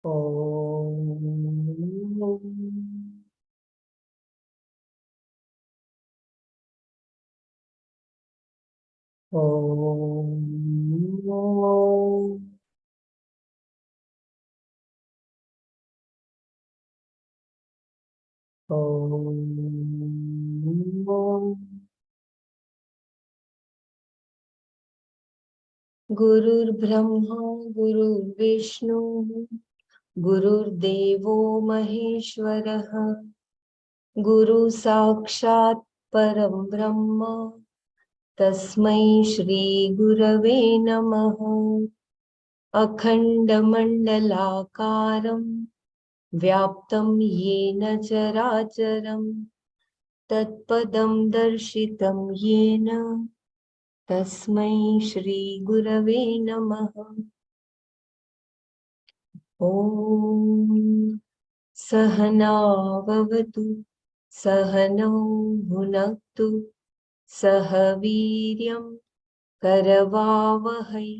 Om. Om. Om. गुरुर्ब्रह्मा गुरुर्विष्णु गुरुर्देवो महेश्वरः गुरु साक्षात् परं ब्रह्म तस्मै श्री गुरवे नमः। अखण्डमण्डलाकारं व्याप्तं येन चराचरं तत्पदं दर्शितं येन तस्मै श्री गुरवे नमः। ॐ सहना भवतु सहनौ भुनक्तु सह वीर्यं करवावहै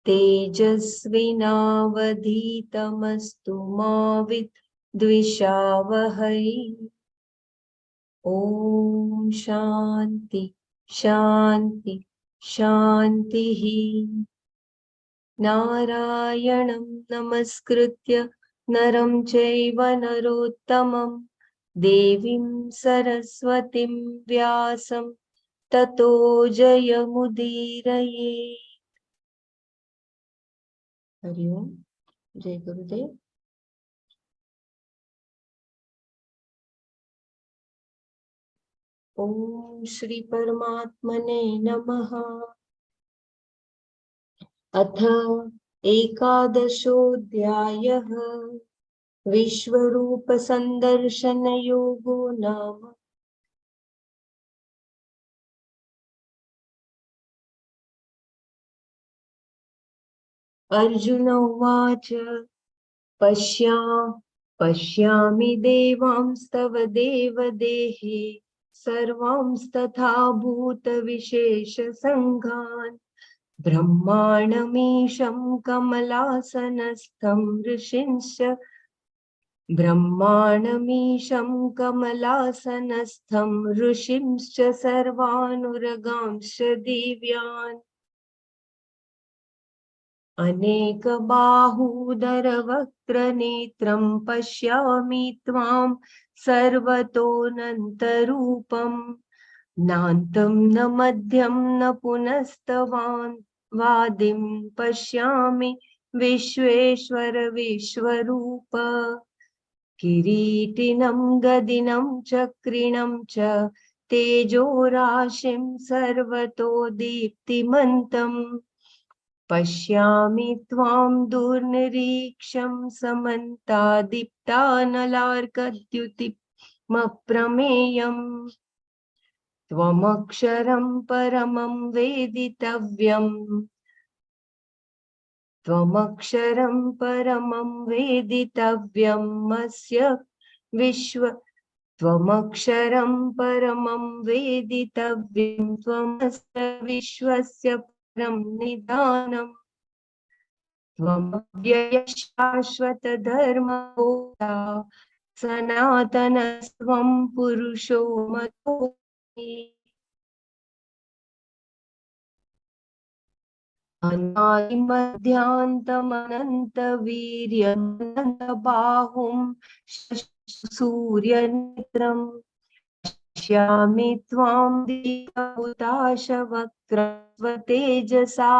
तेजस्विनावधीतमस्तु मा विद्विषावहै। ॐ शान्ति शान्ति शान्तिः। नारायणं नमस्कृत्य नरं चैव नरोत्तमं देवीं सरस्वतीं व्यासं ततो जयमुदीरये। हरि ओम। जय गुरुदेव। ओम श्री परमात्मने नमः। अथ एकादशोऽध्यायः विश्वरूप संदर्शन योगो नाम। अर्जुन उवाच पश्यामि देवांस्तव देवदेहे सर्वांस्तथा भूतविशेषसङ्घान् ब्रह्माणमीशं कमलासनस्थं ऋषिंश्च सर्वानुरगांश्च दिव्यान् अनेकबाहूदरवक्त्रनेत्रं पश्यामि त्वां सर्वतोऽनन्तरूपं नान्तं न मध्यं न पुनस्तवादिं पश्यामि विश्वेश्वर विश्वरूप। किरीटिनं गदिनं चक्रिणं च तेजोराशिं सर्वतो दीप्तिमन्तम् पश्यामि त्वां दुर्निरीक्ष्यं समन्तादीप्तानलार्कद्युतिमप्रमेयम् त्वमक्षरं परमं वेदितव्यमस्य त्वमक्षरं परमं वेदितव्यं त्वमस्य विश्वस्य परं निधानम् त्वमव्ययः शाश्वतधर्मगोप्ता सनातनस्त्वं पुरुषो मतो मे। अनादिमध्यान्तमनन्तवीर्यमनन्तबाहुं सूर्यनेत्रं पश्यामि त्वां दीप्तहुताशवक्त्रस्वतेजसा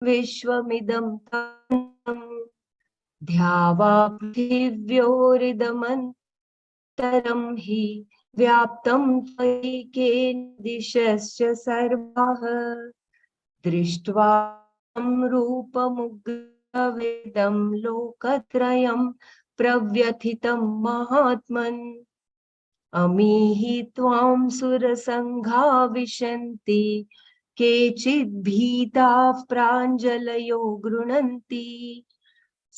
विश्वमिदं तपन्तम् ध्यावा पृथिव्योरिदमन्तरं हि व्याप्तं त्वयैकेन दिशश्च सर्वाः दृष्ट्वा रूपमुग्रवेदं लोकत्रयं प्रव्यथितं महात्मन् अमीहि त्वां सुरसङ्घा विशन्ति केचिद्भीताः प्राञ्जलयो गृह्णन्ति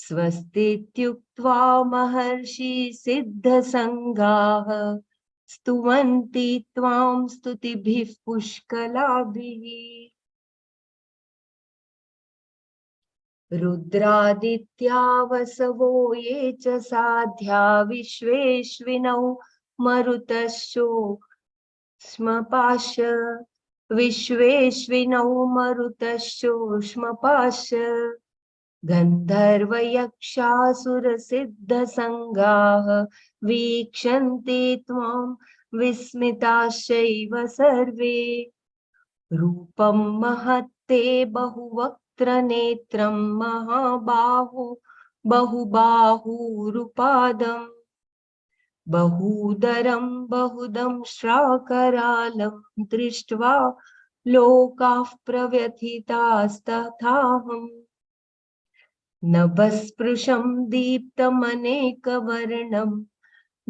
स्वस्तीत्युक्त्वा महर्षि सिद्धसङ्घाः स्तुवन्ति त्वां स्तुतिभिः पुष्कलाभिः। रुद्रादित्या वसवो ये च साध्या विश्वेश्विनौ मरुतश्चोष्मपाश विश्वेश्विनौ मरुतश्चोष्मपाश गन्धर्वयक्षासुरसिद्धसङ्गाः वीक्षन्ते त्वां विस्मिताश्चैव सर्वे रूपं महत्ते बहुवक्त्रनेत्रं बहुबाहुरुपादम् बहूदरं बहुदंष्ट्राकरालं दृष्ट्वा लोकाः प्रव्यथितास्तथाहम् नभस्पृशं दीप्तमनेकवर्णं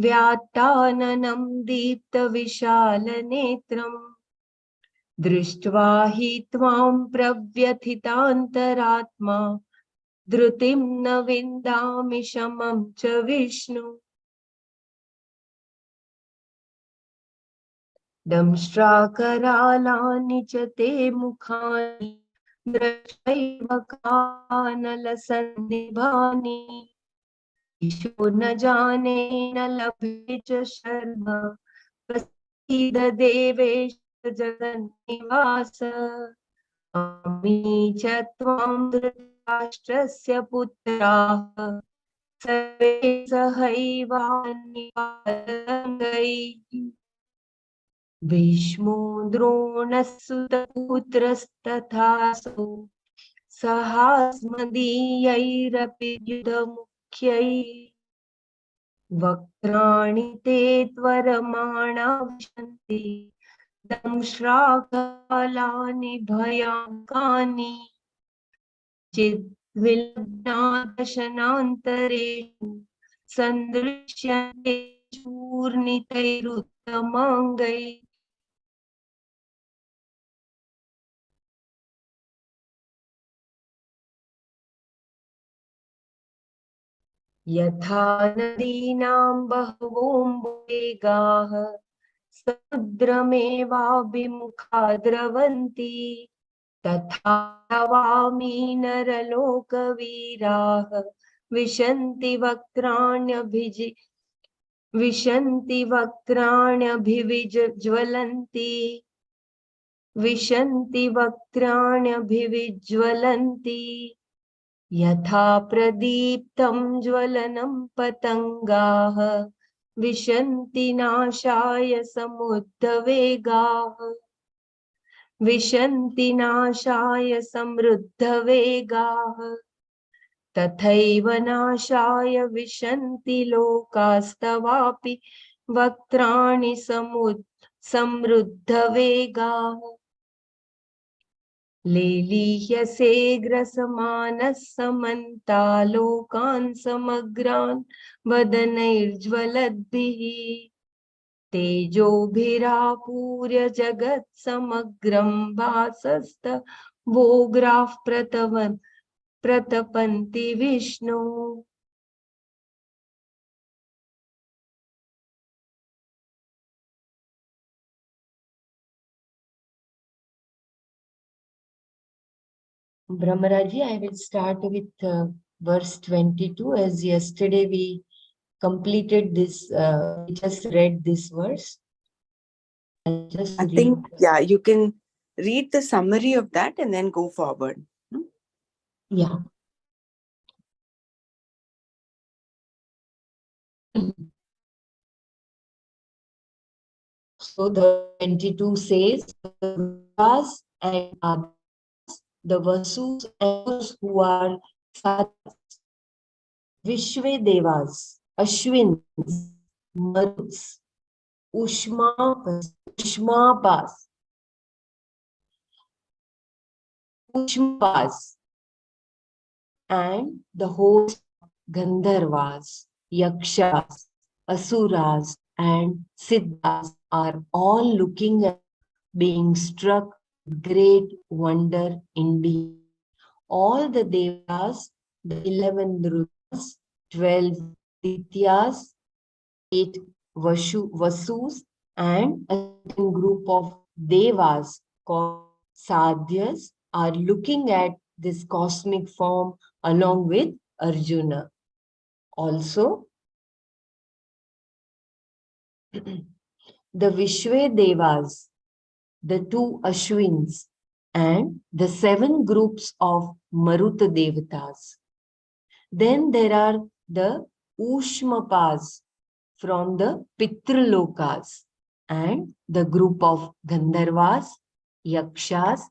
व्यात्ताननं दीप्तविशालनेत्रम् दृष्ट्वा हि त्वां प्रव्यथितान्तरात्मा धृतिं न विन्दामि शमं च विष्णु दंष्ट्राकरालानि च ते मुखानि दृष्ट्वैव कानलसन्निभानि ईशो न जाने न लभे च शर्म प्रसीद देवेश जगन्निवास स्वामी च त्वां धृतराष्ट्रस्य पुत्राः सर्वे सहैवान्निपातङ्गैः भीष्मो द्रोणस्सुतपुत्रस्तथासौ सहास्मदीयैरपि युधमुख्यैः वक्त्राणि ते त्वरमाणा विशन्ति दंष्ट्राकरालानि भयानकानि चिद्विलग्नादशनान्तरेषु सन्दृश्यन्ते चूर्णितैरुत्तमाङ्गैः यथा नदीनां बहवोऽम्बुवेगाः समुद्रमेवाभिमुखा द्रवन्ति तथा तवामि नरलोकवीराः विशन्ति वक्त्राण्यभिविज्वलन्ति यथा प्रदीप्तं ज्वलनं पतङ्गाः विशन्ति नाशाय समृद्धवेगाः तथैव नाशाय विशन्ति लोकास्तवापि वक्त्राणि समृद्धवेगाः लेलीह्यसे ग्रसमानः समन्तालोकान् समग्रान् वदनैर्ज्वलद्भिः तेजोभिरापूर्य जगत्समग्रं भासस्तवोग्राः प्रतपन्ति Vishnu Brahmaraji, I will start with verse 22. As yesterday we completed this, we just read this verse. I think, yeah, you can read the summary of that and then go forward. Yeah. So the 22 says, the Rudra's and others, the Vasus and those who are Satyas, Vishwe Devas, Ashwins, Maruts, Ushmapas, and the host Gandharvas, Yakshas, Asuras, and Siddhas are all looking at being struck with great wonder indeed. All the Devas, the 11 Rudras, 12 Dityas, 8 Vasus, and a certain group of Devas called Sadhyas are looking at this cosmic form along with Arjuna. Also, the Vishwe Devas, the two Ashwins, and the 7 groups of Maruta Devatas. Then there are the Ushmapas from the Pitralokas and the group of Gandharvas, Yakshas,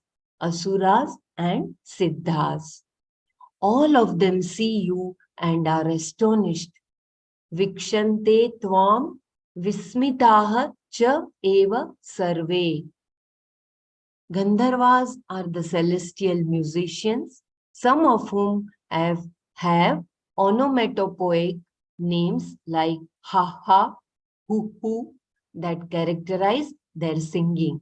Asuras, and Siddhas. All of them see you and are astonished. Vikshante tvam vismitaha cha eva sarve. Gandharvas are the celestial musicians, some of whom have onomatopoeic names like ha ha, hu that characterize their singing.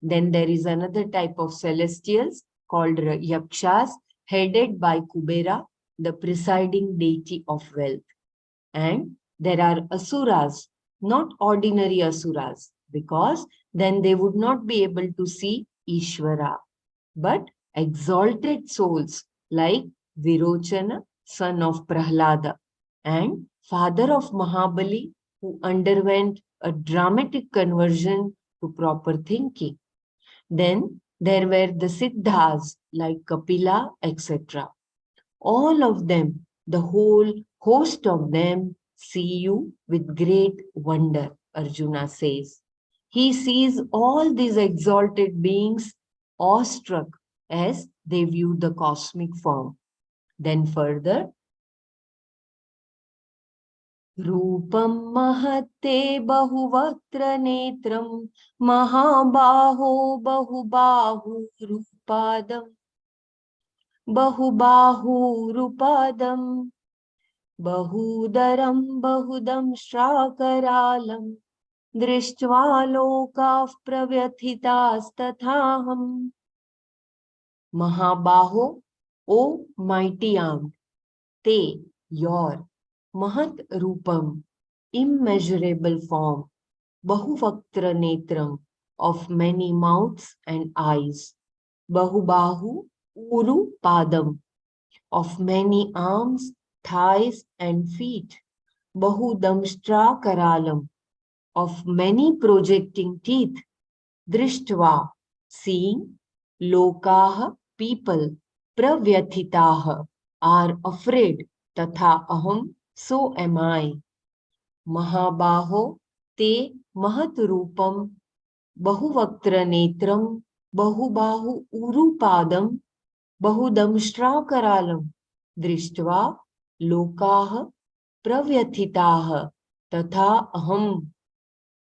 Then there is another type of celestials called yakshas, headed by Kubera, the presiding deity of wealth. And there are asuras, not ordinary asuras, because then they would not be able to see Ishvara, but exalted souls like Virochana, son of Prahlada, and father of Mahabali, who underwent a dramatic conversion to proper thinking. Then there were the Siddhas like Kapila, etc. All of them, the whole host of them, see you with great wonder, Arjuna says. He sees all these exalted beings awestruck as they view the cosmic form. Then further, Rupam mahate bahuvatra netram mahabaho bahubahu rupadam bahubahu rupadam Bahudaram bahudam shrakaralam drishtva lokav pravyathitas Mahabaho, O mighty armed, te, your, Mahat Rupam, immeasurable form, Bahuvaktra Netram, of many mouths and eyes, Bahubahu, Uru Padam, of many arms, thighs and feet, Bahudamshtra Karalam, of many projecting teeth, Drishtva, seeing, Lokaha, people, Pravyathitaha, are afraid, Tatha Aham, so am I. Mahabaho, te Mahaturupam, Bahuvaktra Netram, Bahubahu Urupadam, Bahudamshrakaralam, Drishtva, Lokaha, Pravyathitaha, Tatha Aham,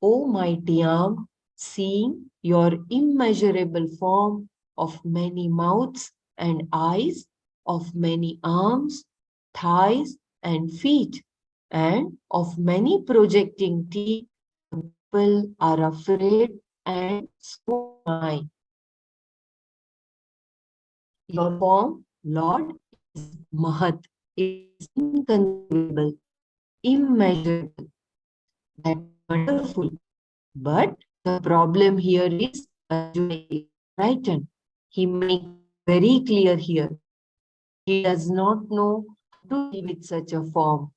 O mighty arm, seeing your immeasurable form of many mouths and eyes, of many arms, thighs and feet, and of many projecting teeth, people are afraid, and so am I. Your form, Lord, is Mahat, is inconceivable, immeasurable, that is wonderful. But the problem here is Arjuna is frightened. He makes very clear here. He does not know how to deal with such a form.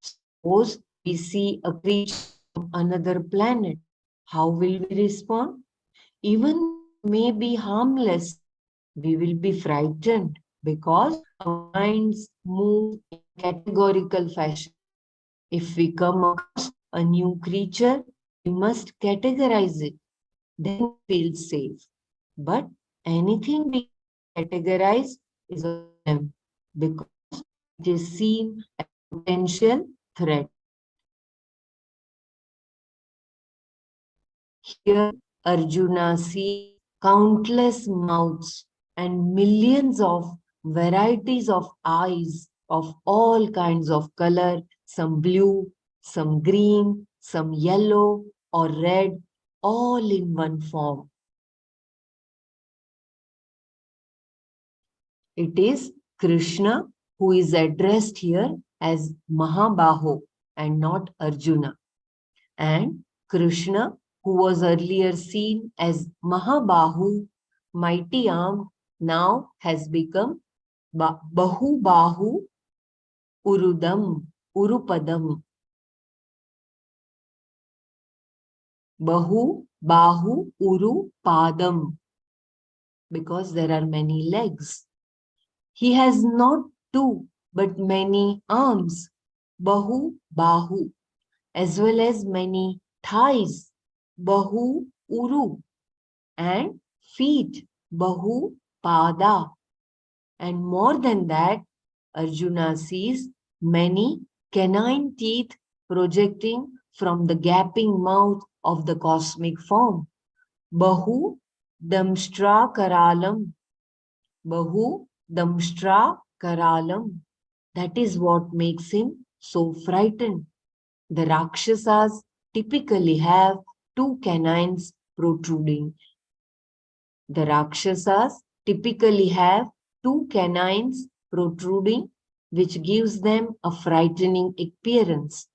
Suppose we see a creature from another planet. How will we respond? Even though it may be harmless, we will be frightened because our minds move in categorical fashion. If we come across a new creature, we must categorize it. Then we feel safe. But anything we categorize is a problem because it is seen as a potential threat. Here, Arjuna sees countless mouths and millions of varieties of eyes of all kinds of color, some blue, some green, some yellow or red, all in one form. It is Krishna who is addressed here as Mahabaho and not Arjuna. And Krishna, who was earlier seen as Mahabahu, mighty arm, now has become Bahu Bahu Urudam Urupadam. Bahu Bahu Uru Padam, because there are many legs. He has not two but many arms, Bahu Bahu, as well as many thighs, Bahu Uru, and feet, Bahu Pada. And more than that, Arjuna sees many canine teeth projecting from the gaping mouth of the cosmic form. Bahu Damshtra Karalam. Bahu Damshtra Karalam. That is what makes him so frightened. The Rakshasas typically have two canines protruding. The Rakshasas typically have two canines protruding, which gives them a frightening appearance.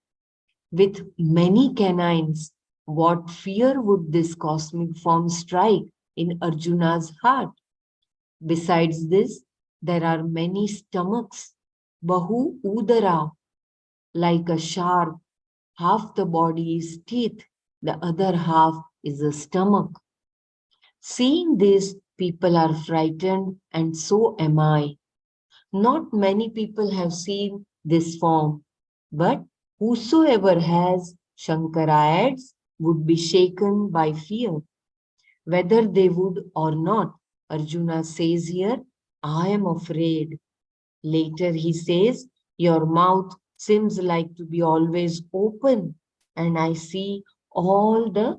With many canines, what fear would this cosmic form strike in Arjuna's heart? Besides this, there are many stomachs, Bahu Udara, like a shark. Half the body is teeth, the other half is a stomach. Seeing this, people are frightened, and so am I. Not many people have seen this form, but whosoever has, Shankara adds, would be shaken by fear. Whether they would or not, Arjuna says here, I am afraid. Later he says, your mouth seems like to be always open, and I see all the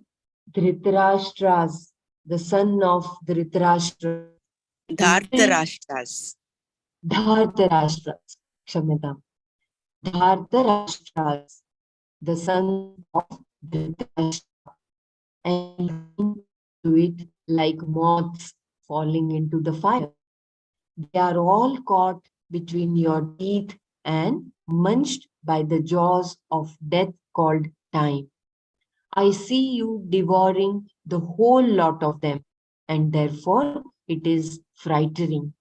Dhritarashtras, the son of Dhritarashtra, Dhartarashtas. Dhartarashtras, Kshamyatam, Dhartarashtras, the sons of Dhritarashtra, and running to it like moths falling into the fire. They are all caught between your teeth and munched by the jaws of death called time. I see you devouring the whole lot of them, and therefore it is frightening.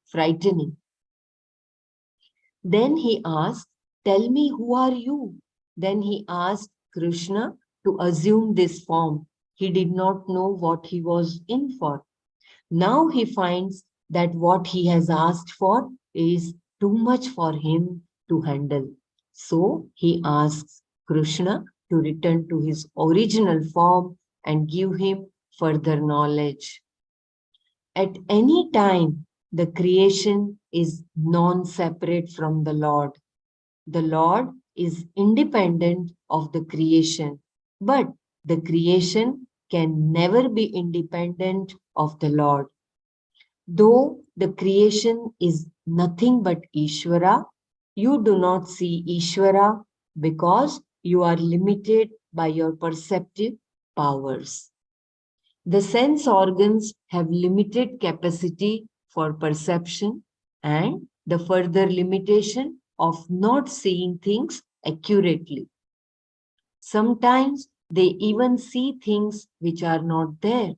Then he asked, tell me, who are you? Then he asked Krishna to assume this form. He did not know what he was in for. Now he finds that what he has asked for is too much for him to handle. So he asks Krishna to return to his original form and give him further knowledge. At any time, the creation is non-separate from the Lord. The Lord is independent of the creation, but the creation can never be independent of the Lord. Though the creation is nothing but Ishvara, you do not see Ishvara because you are limited by your perceptive powers. The sense organs have limited capacity for perception and the further limitation of not seeing things accurately. Sometimes they even see things which are not there.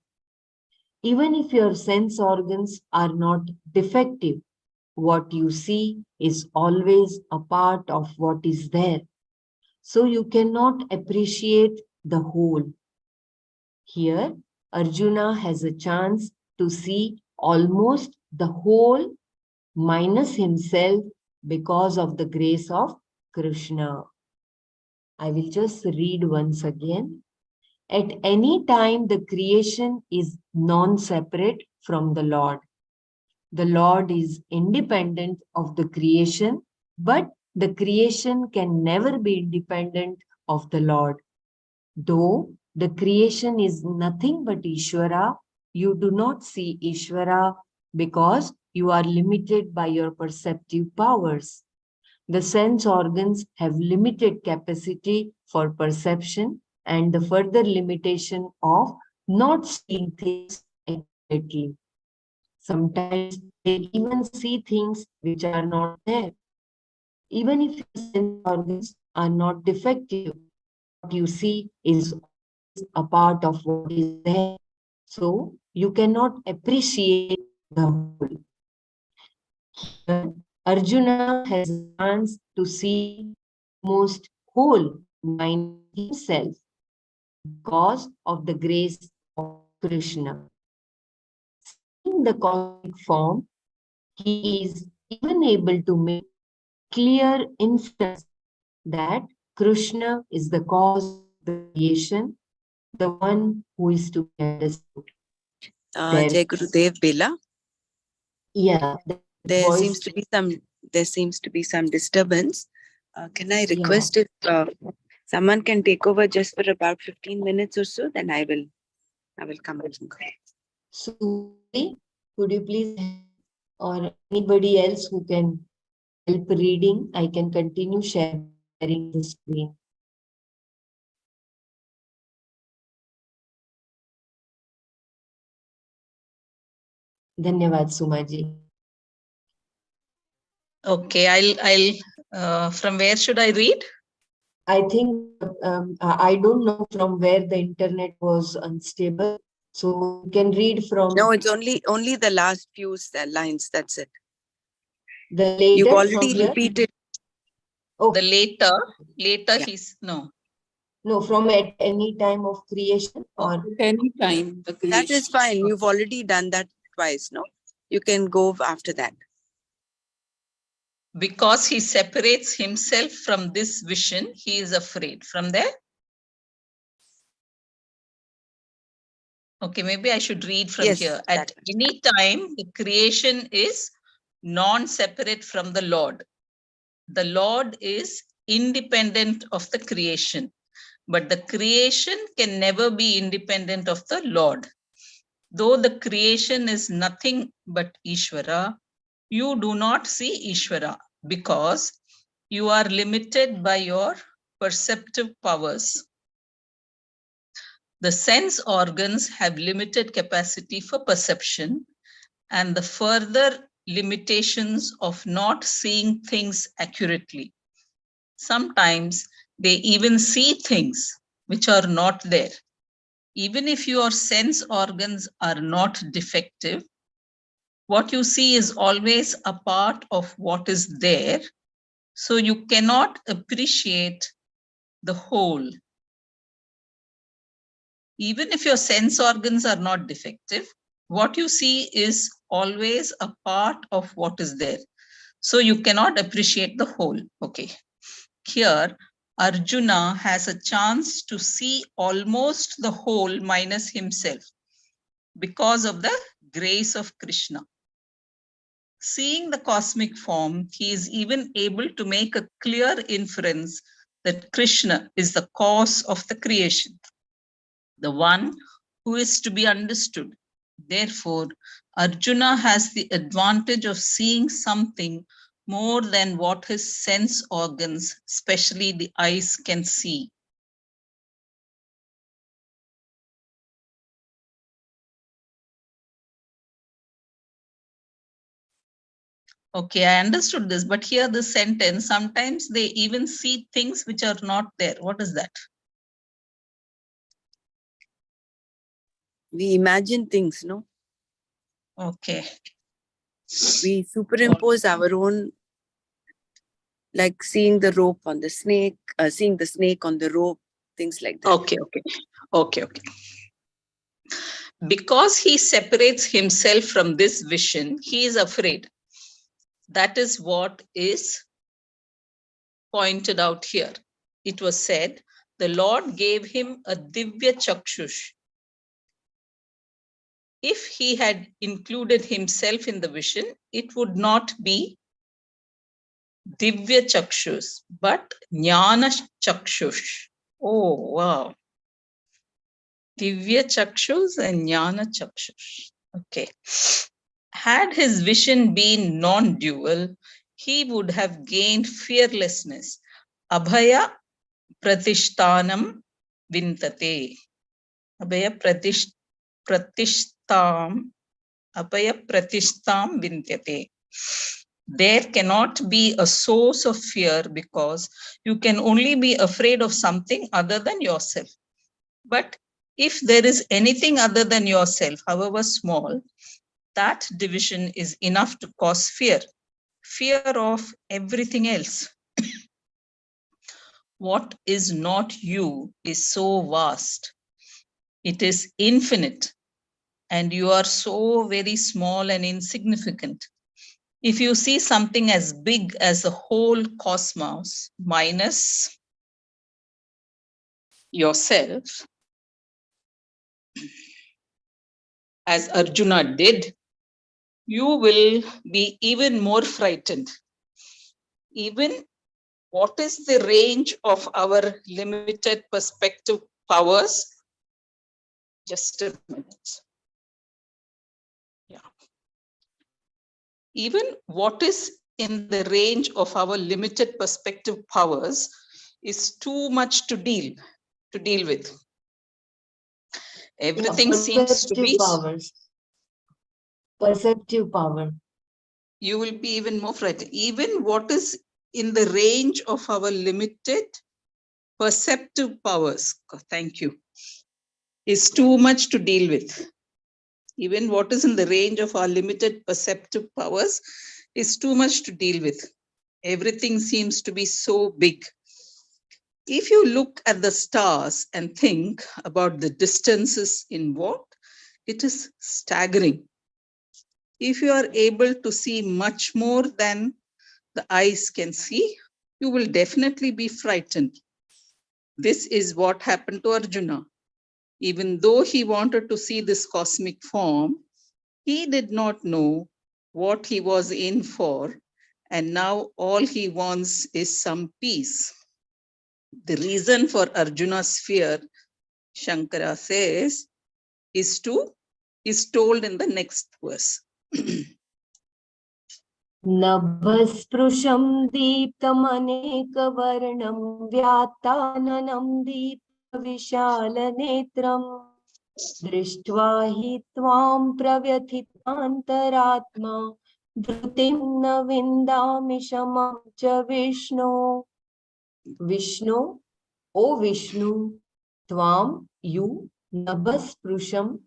Even if your sense organs are not defective, what you see is always a part of what is there. So you cannot appreciate the whole. Here, Arjuna has a chance to see almost the whole minus himself because of the grace of Krishna. I will just read once again. At any time, the creation is non-separate from the Lord. The Lord is independent of the creation, but the creation can never be independent of the Lord. Though the creation is nothing but Ishvara, you do not see Ishvara because you are limited by your perceptive powers. The sense organs have limited capacity for perception and the further limitation of not seeing things accurately. Sometimes they even see things which are not there. Even if your sense organs are not defective, what you see is always a part of what is there. So you cannot appreciate the whole. Here, Arjuna has a chance to see most whole minus himself because of the grace of Krishna. Seeing the cosmic form, he is even able to make clear inference that Krishna is the cause of the creation, the one who is to be understood. Jai Gurudev Bela. Yeah, There seems to be some disturbance. Can I request if someone can take over just for about 15 minutes or so? Then I will come back. So, could you please help, or anybody else who can help reading? I can continue sharing the screen. धन्यवाद सुमा जी. Okay, I'll from where should I read? I think I don't know from where the internet was unstable. So you can read from. No, it's only the last few lines. That's it. The later you've already repeated. Okay. The later yeah. He's no. No, from at any time of creation or any time. That is fine. You've already done that twice, no? You can go after that. Because he separates himself from this vision, he is afraid. From there? Okay, maybe I should read from here. At any time, the creation is non-separate from the Lord. The Lord is independent of the creation, but the creation can never be independent of the Lord. Though the creation is nothing but Ishvara, you do not see Ishvara because you are limited by your perceptive powers. The sense organs have limited capacity for perception, and the further limitations of not seeing things accurately. Sometimes they even see things which are not there. Even if your sense organs are not defective, what you see is always a part of what is there, so you cannot appreciate the whole. Even if your sense organs are not defective, what you see is always a part of what is there. So you cannot appreciate the whole. Okay. Here, Arjuna has a chance to see almost the whole minus himself because of the grace of Krishna. Seeing the cosmic form, he is even able to make a clear inference that Krishna is the cause of the creation, the one who is to be understood. Therefore, Arjuna has the advantage of seeing something more than what his sense organs, especially the eyes, can see. Okay, I understood this, but here the sentence, sometimes they even see things which are not there. What is that? We imagine things, no? Okay. We superimpose our own, like seeing the rope on the snake, seeing the snake on the rope, things like that. Okay. Because he separates himself from this vision, he is afraid. That is what is pointed out here. It was said, the Lord gave him a Divya Chakshush. If he had included himself in the vision, it would not be Divya Chakshush, but Jnana Chakshush. Oh, wow. Divya Chakshush and Jnana Chakshush. Okay. Had his vision been non-dual, he would have gained fearlessness. Abhaya Pratishtanam Vintate. Abhaya Pratishtam Vintate. There cannot be a source of fear because you can only be afraid of something other than yourself. But if there is anything other than yourself, however small, that division is enough to cause fear. fear of everything else. What is not you is so vast. It is infinite, and you are so very small and insignificant. If you see something as big as the whole cosmos minus yourself, as Arjuna did, you will be even more frightened. Even what is the range of our limited perspective powers? Just a minute. Yeah. Even what is in the range of our limited perspective powers is too much to deal with. Everything seems to be powers. Perceptive power. You will be even more frightened. Even what is in the range of our limited perceptive powers, thank you, is too much to deal with. Even what is in the range of our limited perceptive powers is too much to deal with. Everything seems to be so big. If you look at the stars and think about the distances involved, it is staggering. If you are able to see much more than the eyes can see, you will definitely be frightened. This is what happened to Arjuna. Even though he wanted to see this cosmic form, he did not know what he was in for, and now all he wants is some peace. The reason for Arjuna's fear, Shankara says, is told in the next verse. नभस्पृशं दीप्तमनेकवर्णं व्यात्ताननं दीप्तविशालनेत्रम् दृष्ट्वा हि त्वां प्रव्यथितान्तरात्मा धृतिं न विन्दामि शमं च विष्णो Vishnu O Vishnu Tvam you Nabhasprusham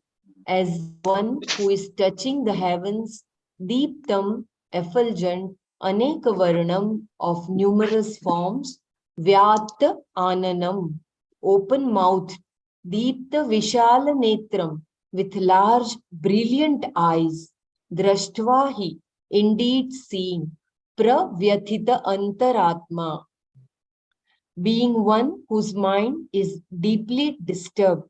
as one who is touching the heavens Deeptam effulgent Anekavarnam of numerous forms Vyat Ananam open mouth Deepta Vishala Netram with large brilliant eyes Drashtvahi indeed seeing Pravyathita Antaratma being one whose mind is deeply disturbed,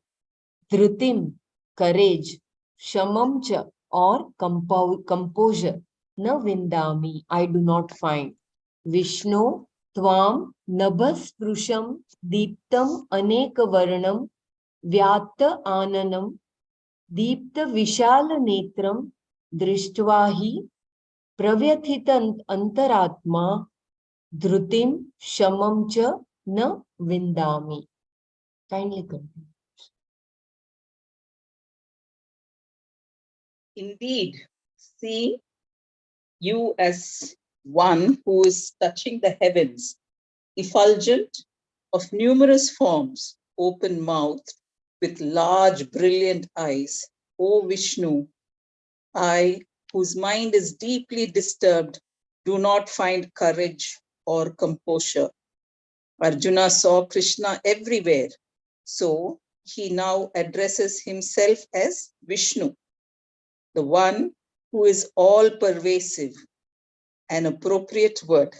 dhrutim, courage, shamamcha, or composure, na vindami, I do not find. Vishnu, tvam, nabhas prusham, deeptam, aneka varnam, vyata ananam, deepta vishala netram, drishtvahi, pravyathita antaratma, dhrutim, shamamcha, na vindami. Kindly continue. Indeed, see you as one who is touching the heavens, effulgent of numerous forms, open-mouthed, with large, brilliant eyes. O Vishnu, I, whose mind is deeply disturbed, do not find courage or composure. Arjuna saw Krishna everywhere, so he now addresses himself as Vishnu, the one who is all-pervasive, an appropriate word.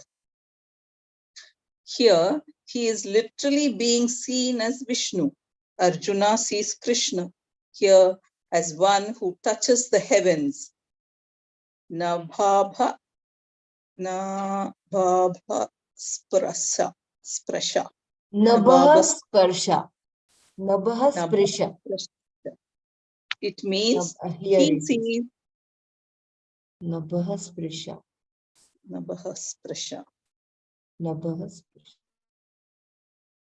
Here, he is literally being seen as Vishnu. Arjuna sees Krishna here as one who touches the heavens. Nabhabha sprasha. Nabha sparsha. Nabha sprisha. It means Here he it sees is. Nabha sprisha. Nabha sprasha. Nabha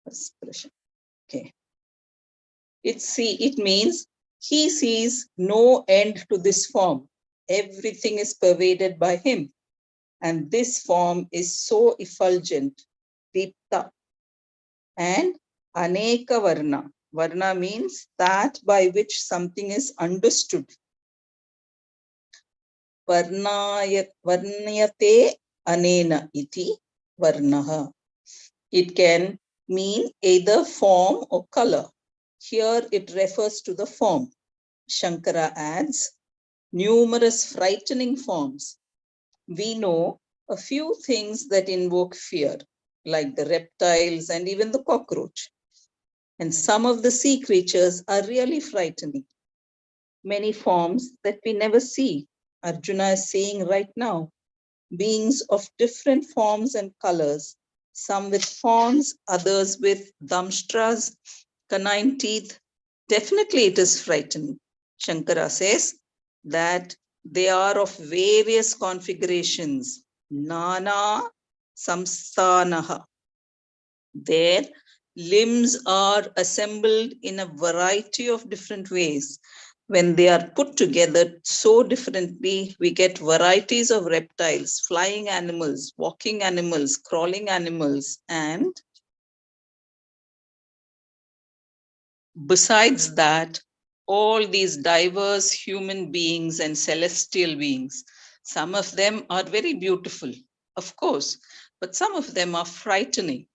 Sprasha. Okay. It means he sees no end to this form. Everything is pervaded by him. And this form is so effulgent, Deepta, and Aneka Varna. Varna means that by which something is understood. Varnayate Anena iti varnaha. It can mean either form or color. Here it refers to the form. Shankara adds, numerous frightening forms. We know a few things that invoke fear, like the reptiles and even the cockroach. And some of the sea creatures are really frightening. Many forms that we never see. Arjuna is saying right now, beings of different forms and colors, some with horns, others with damstras, canine teeth. Definitely it is frightening. Shankara says that they are of various configurations. Nana samsthanaha. Their limbs are assembled in a variety of different ways. When they are put together so differently, we get varieties of reptiles, flying animals, walking animals, crawling animals, and besides that, all these diverse human beings and celestial beings. Some of them are very beautiful, of course, but some of them are frightening.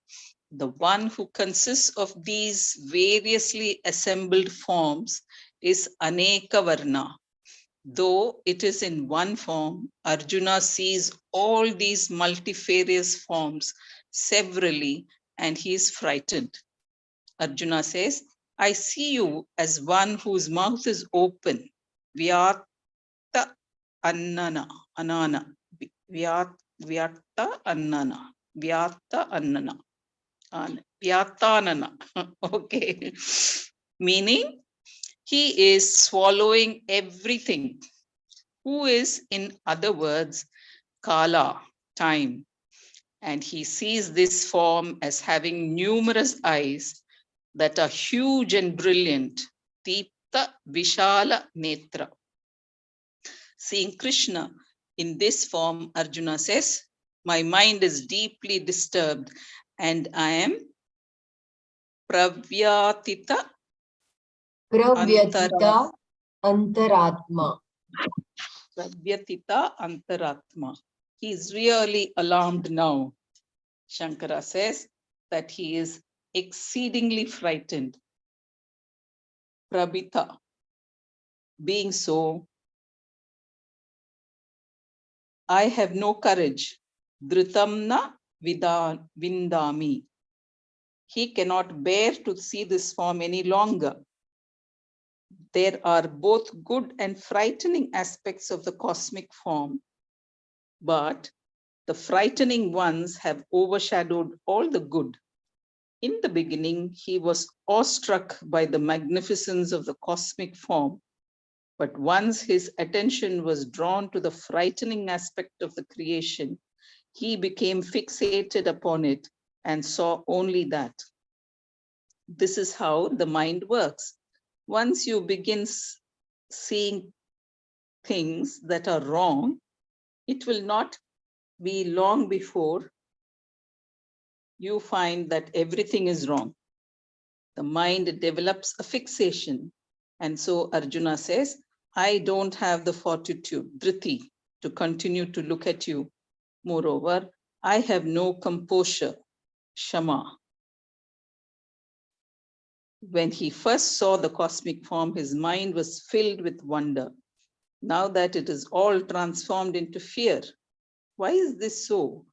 The one who consists of these variously assembled forms is Aneka Varna. Though it is in one form, Arjuna sees all these multifarious forms severally and he is frightened. Arjuna says, I see you as one whose mouth is open. Vyata anana. Vyata annana. Vyata annana. Vyatanana. Okay. Meaning, he is swallowing everything. Who is, in other words, Kala, time. And he sees this form as having numerous eyes that are huge and brilliant. Deepta Vishala Netra. Seeing Krishna in this form, Arjuna says, my mind is deeply disturbed and I am pravyatita Pravyatita Antaratma. Pravyatita Antaratma. He is really alarmed now. Shankara says that he is exceedingly frightened. Prabhita. Being so, I have no courage. Dhritamna vindami. He cannot bear to see this form any longer. There are both good and frightening aspects of the cosmic form, but the frightening ones have overshadowed all the good. In the beginning, he was awestruck by the magnificence of the cosmic form, but once his attention was drawn to the frightening aspect of the creation, he became fixated upon it and saw only that. This is how the mind works. Once you begin seeing things that are wrong, it will not be long before you find that everything is wrong. The mind develops a fixation. And so Arjuna says, I don't have the fortitude, dhriti, to continue to look at you. Moreover, I have no composure, shama. When he first saw the cosmic form, his mind was filled with wonder. Now that it is all transformed into fear. Why is this so?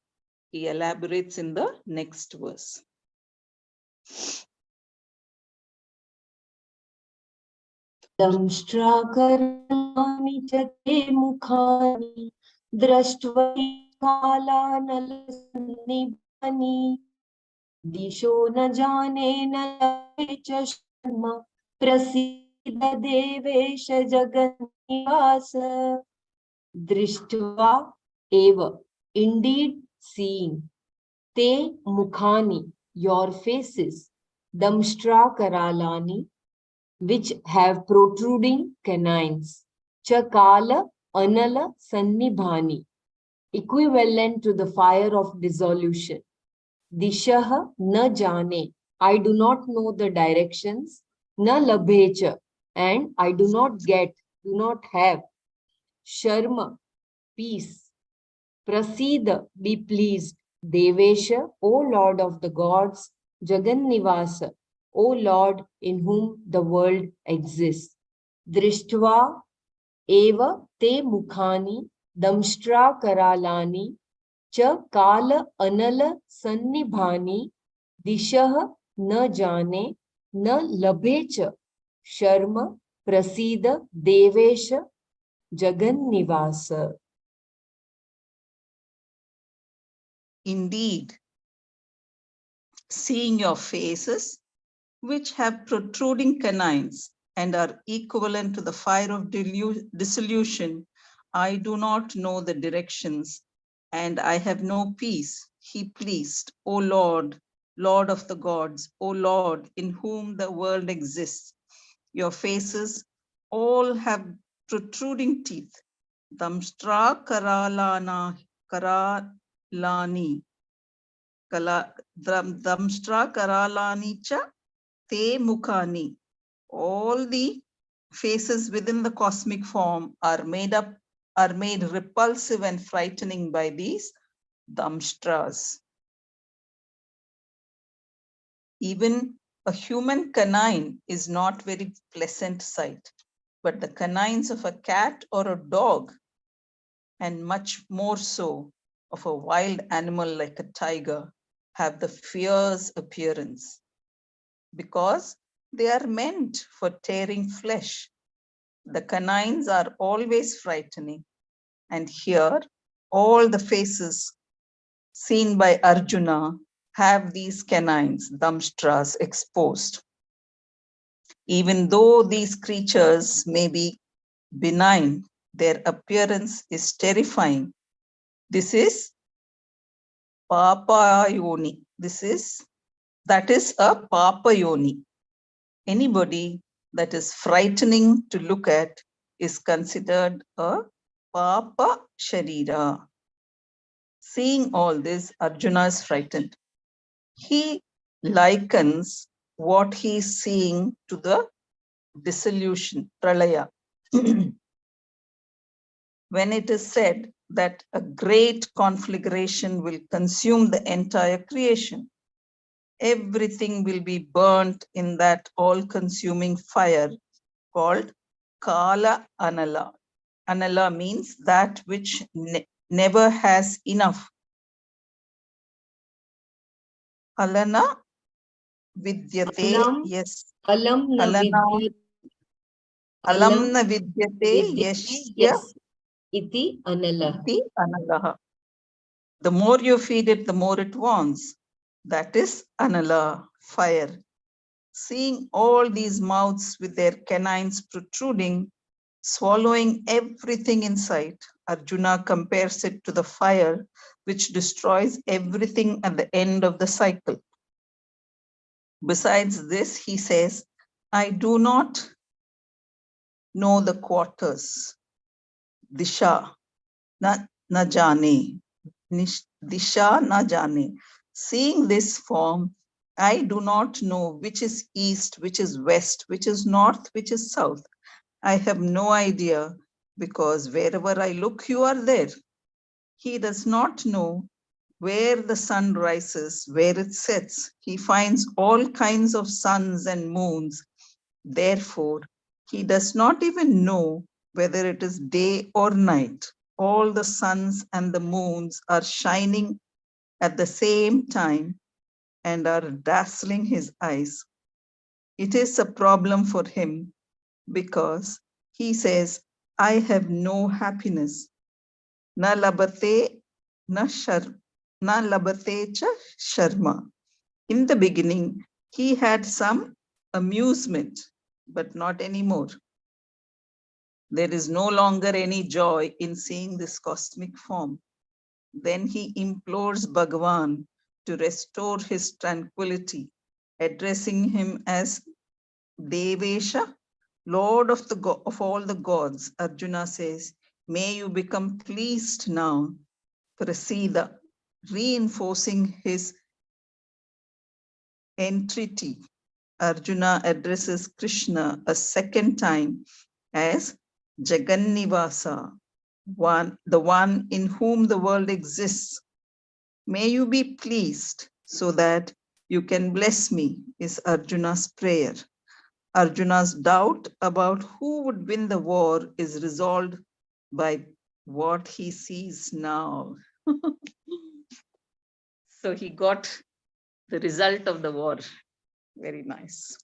He elaborates in the next verse. दंष्ट्राकराणि च ते मुखानि दृष्ट्वैव कालानलसन्निभानि दिशो न जाने न लभे च शर्म प्रसीद देवेश जगन्निवास दृष्ट्वा एव indeed seeing te mukhani your faces damshtra karalani which have protruding canines chakala anala sannibhani equivalent to the fire of dissolution. Dishah na jane, I do not know the directions. Na labhecha, and I do not get, do not have. Sharma, peace. Prasida, be pleased. Devesha, O Lord of the gods. Jagannivasa, O Lord in whom the world exists. Drishtva eva te mukhani damshtra karalani च काल अनल सन्निभानि दिशः न जाने न लभे च शर्म प्रसीद देवेश जगन्निवास. Indeed, seeing your faces, which have protruding canines and are equivalent to the fire of dissolution, I do not know the directions, and I have no peace. He pleased, O Lord, Lord of the gods, O Lord, in whom the world exists. Your faces all have protruding teeth. Damstra karalani, damstra karalani cha te mukhani. All the faces within the cosmic form are made repulsive and frightening by these damstras. Even a human canine is not very pleasant sight, but the canines of a cat or a dog, and much more so of a wild animal like a tiger, have the fierce appearance, because they are meant for tearing flesh. The canines are always frightening, and here all the faces seen by Arjuna have these canines, damstras, exposed. Even though these creatures may be benign, their appearance is terrifying. This is Papa Yoni. That is a Papa Yoni. Anybody that is frightening to look at is considered a Papa Sharira. Seeing all this, Arjuna is frightened. He likens what he is seeing to the dissolution, pralaya. When it is said that a great conflagration will consume the entire creation, everything will be burnt in that all-consuming fire called Kala Anala. Anala means that which never has enough. Alana vidyate, Alam, yes. alam na Alana, vidyate, alam alamna vidyate, vidyate, yeshya yes, iti anala. iti analaha. The more you feed it, the more it wants. That is anala, fire. Seeing all these mouths with their canines protruding, swallowing everything in sight, Arjuna compares it to the fire which destroys everything at the end of the cycle. Besides this, he says, I do not know the quarters. Disha na jane. Disha na jane. Seeing this form, I do not know which is east, which is west, which is north, which is south. I have no idea, because wherever I look, you are there. He does not know where the sun rises, where it sets. He finds all kinds of suns and moons. Therefore, he does not even know whether it is day or night. All the suns and the moons are shining at the same time and are dazzling his eyes. It is a problem for him because he says, I have no happiness. Na labate na labate cha sharma. In the beginning, he had some amusement, but not anymore. There is no longer any joy in seeing this cosmic form. Then he implores Bhagavan to restore his tranquility, addressing him as Devesha, Lord of all the gods. Arjuna says, may you become pleased now. Prasida, reinforcing his entreaty. Arjuna addresses Krishna a second time as Jagannivasa, the one in whom the world exists. May you be pleased so that you can bless me, is Arjuna's prayer. Arjuna's doubt about who would win the war is resolved by what he sees now. So he got the result of the war. Very nice.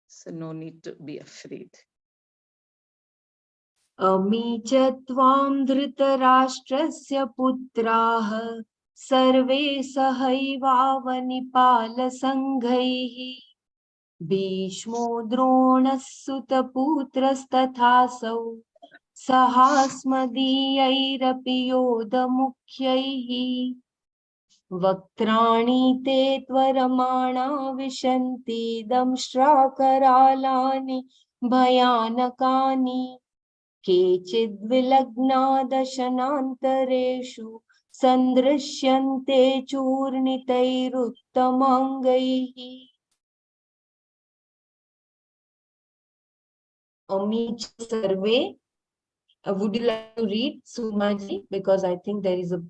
So no need to be afraid. अमी च त्वां धृतराष्ट्रस्य पुत्राः सर्वे सहैवावनिपालसङ्घैः भीष्मो द्रोणः सुतपुत्रस्तथासौ सहास्मदीयैरपि योधमुख्यैः वक्त्राणि ते त्वरमाणा विशन्ति दंष्ट्राकरालानि भयानकानि केचिद्विलग्ना दशनान्तरेषु सन्दृश्यन्ते चूर्णितैरुत्तमाङ्गैः अमी च सर्वे. Would you like to read, Sumaji? Because I think there is too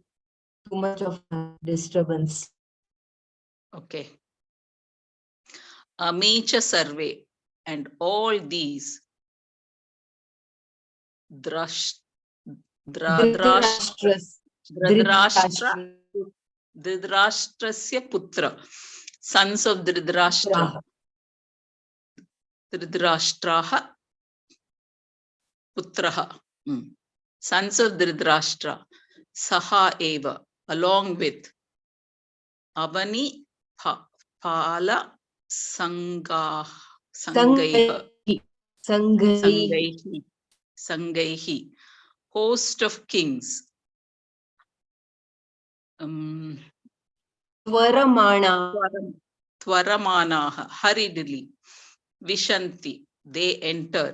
much of disturbance. Okay. Amecha survey and all these Dhritarashtrasya putra, sons of Dhritarashtra. Dhritarashtraha putraha, sons of Dhritarashtra, saha eva, along with Avani Pala Sangaihi, host of kings. Tvaramanaha, hurriedly. Vishanti, they enter.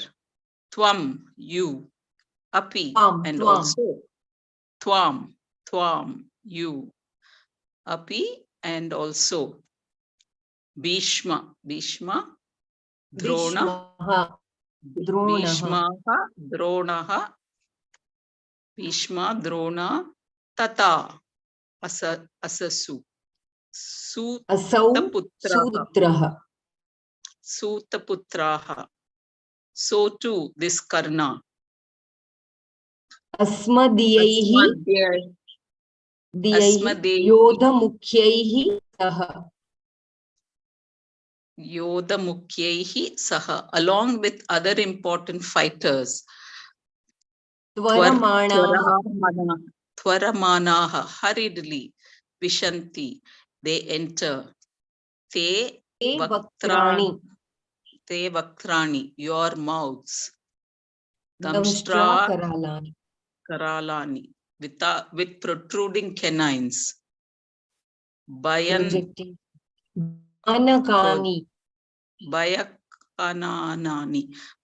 Tvam, you. Api, and also. Tvam, you. Api, and also. Bhishma, Drona, Bhishma, Drona, Tata, Asasu, Sutaputraha. So too, this Karna. Asmadiyaihi Yodhamukhyaihi saha. Yodhamukhyaihi saha, along with other important fighters. Tvaramanaha, hurriedly. Vishanti, they enter. Te Vaktrani, your mouths. Damshtra Karalani, with protruding canines. Bayakanani,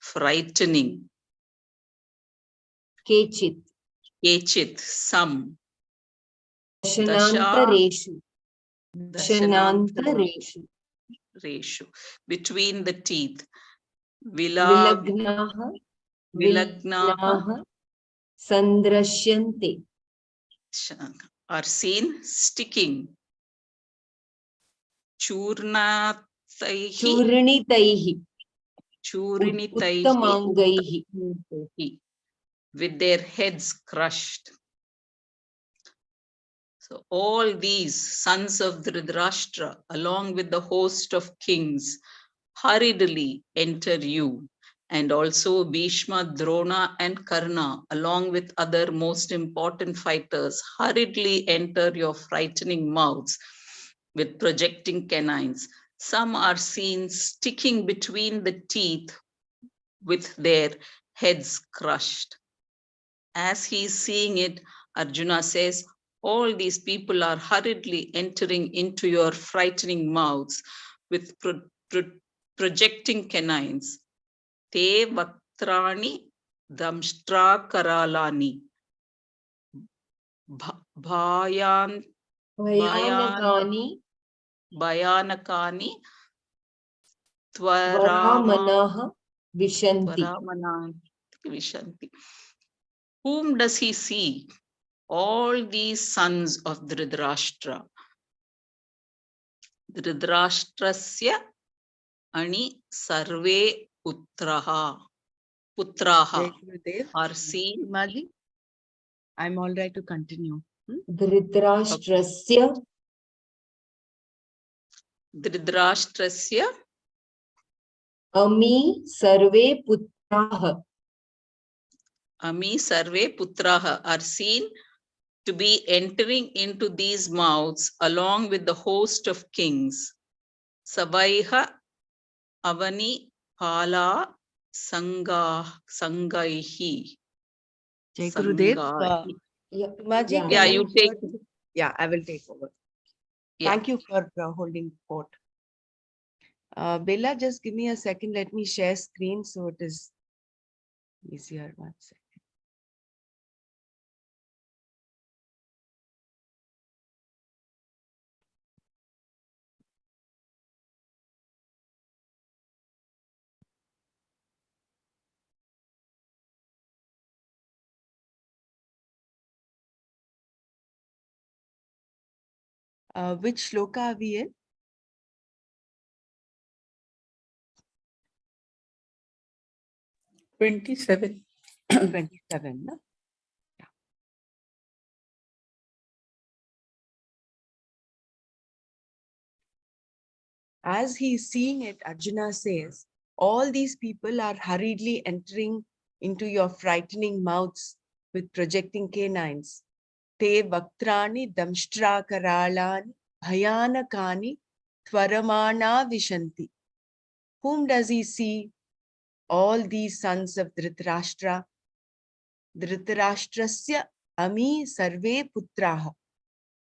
frightening. Kechit, some. Dashanantareshu, between the teeth. Vilagnaha Sandrashyante, are seen sticking. Churnitaihi with their heads crushed. So all these sons of Dhritarashtra, along with the host of kings, hurriedly enter you, and also Bhishma, Drona, and Karna, along with other most important fighters, hurriedly enter your frightening mouths with projecting canines. Some are seen sticking between the teeth with their heads crushed. As he is seeing it, Arjuna says, all these people are hurriedly entering into your frightening mouths with projecting canines. Te vaktrani damshtra karalani. Bhayanakani Tvaramanaha Vishanti. Whom does he see? All these sons of Dhritarashtra. Dhritarashtrasya ani sarve putraha Jai Gurudev. are seen. Maji, I'm all right to continue. Dhritarashtrasya Dhritarashtrasya ami sarve putraha. ami sarve putraha are seen to be entering into these mouths along with the host of kings. Savaiha avani pala sangaihi. Jai Gurudev. Sangahi. Yeah, Maji, yeah. Yeah, can you I take. Yeah, I will take over. Yeah. Thank you for holding court. Bella, just give me a second. Let me share screen so it is easier. 1 second. Which shloka are we in? 27. 27. No? Yeah. As he's seeing it, Arjuna says, all these people are hurriedly entering into your frightening mouths with projecting canines. Te vaktrani damshtra karalani bhayanakani tvaramana vishanti. Whom does he see? All these sons of Dhritarashtra. Dhritarashtrasya ami sarve putraha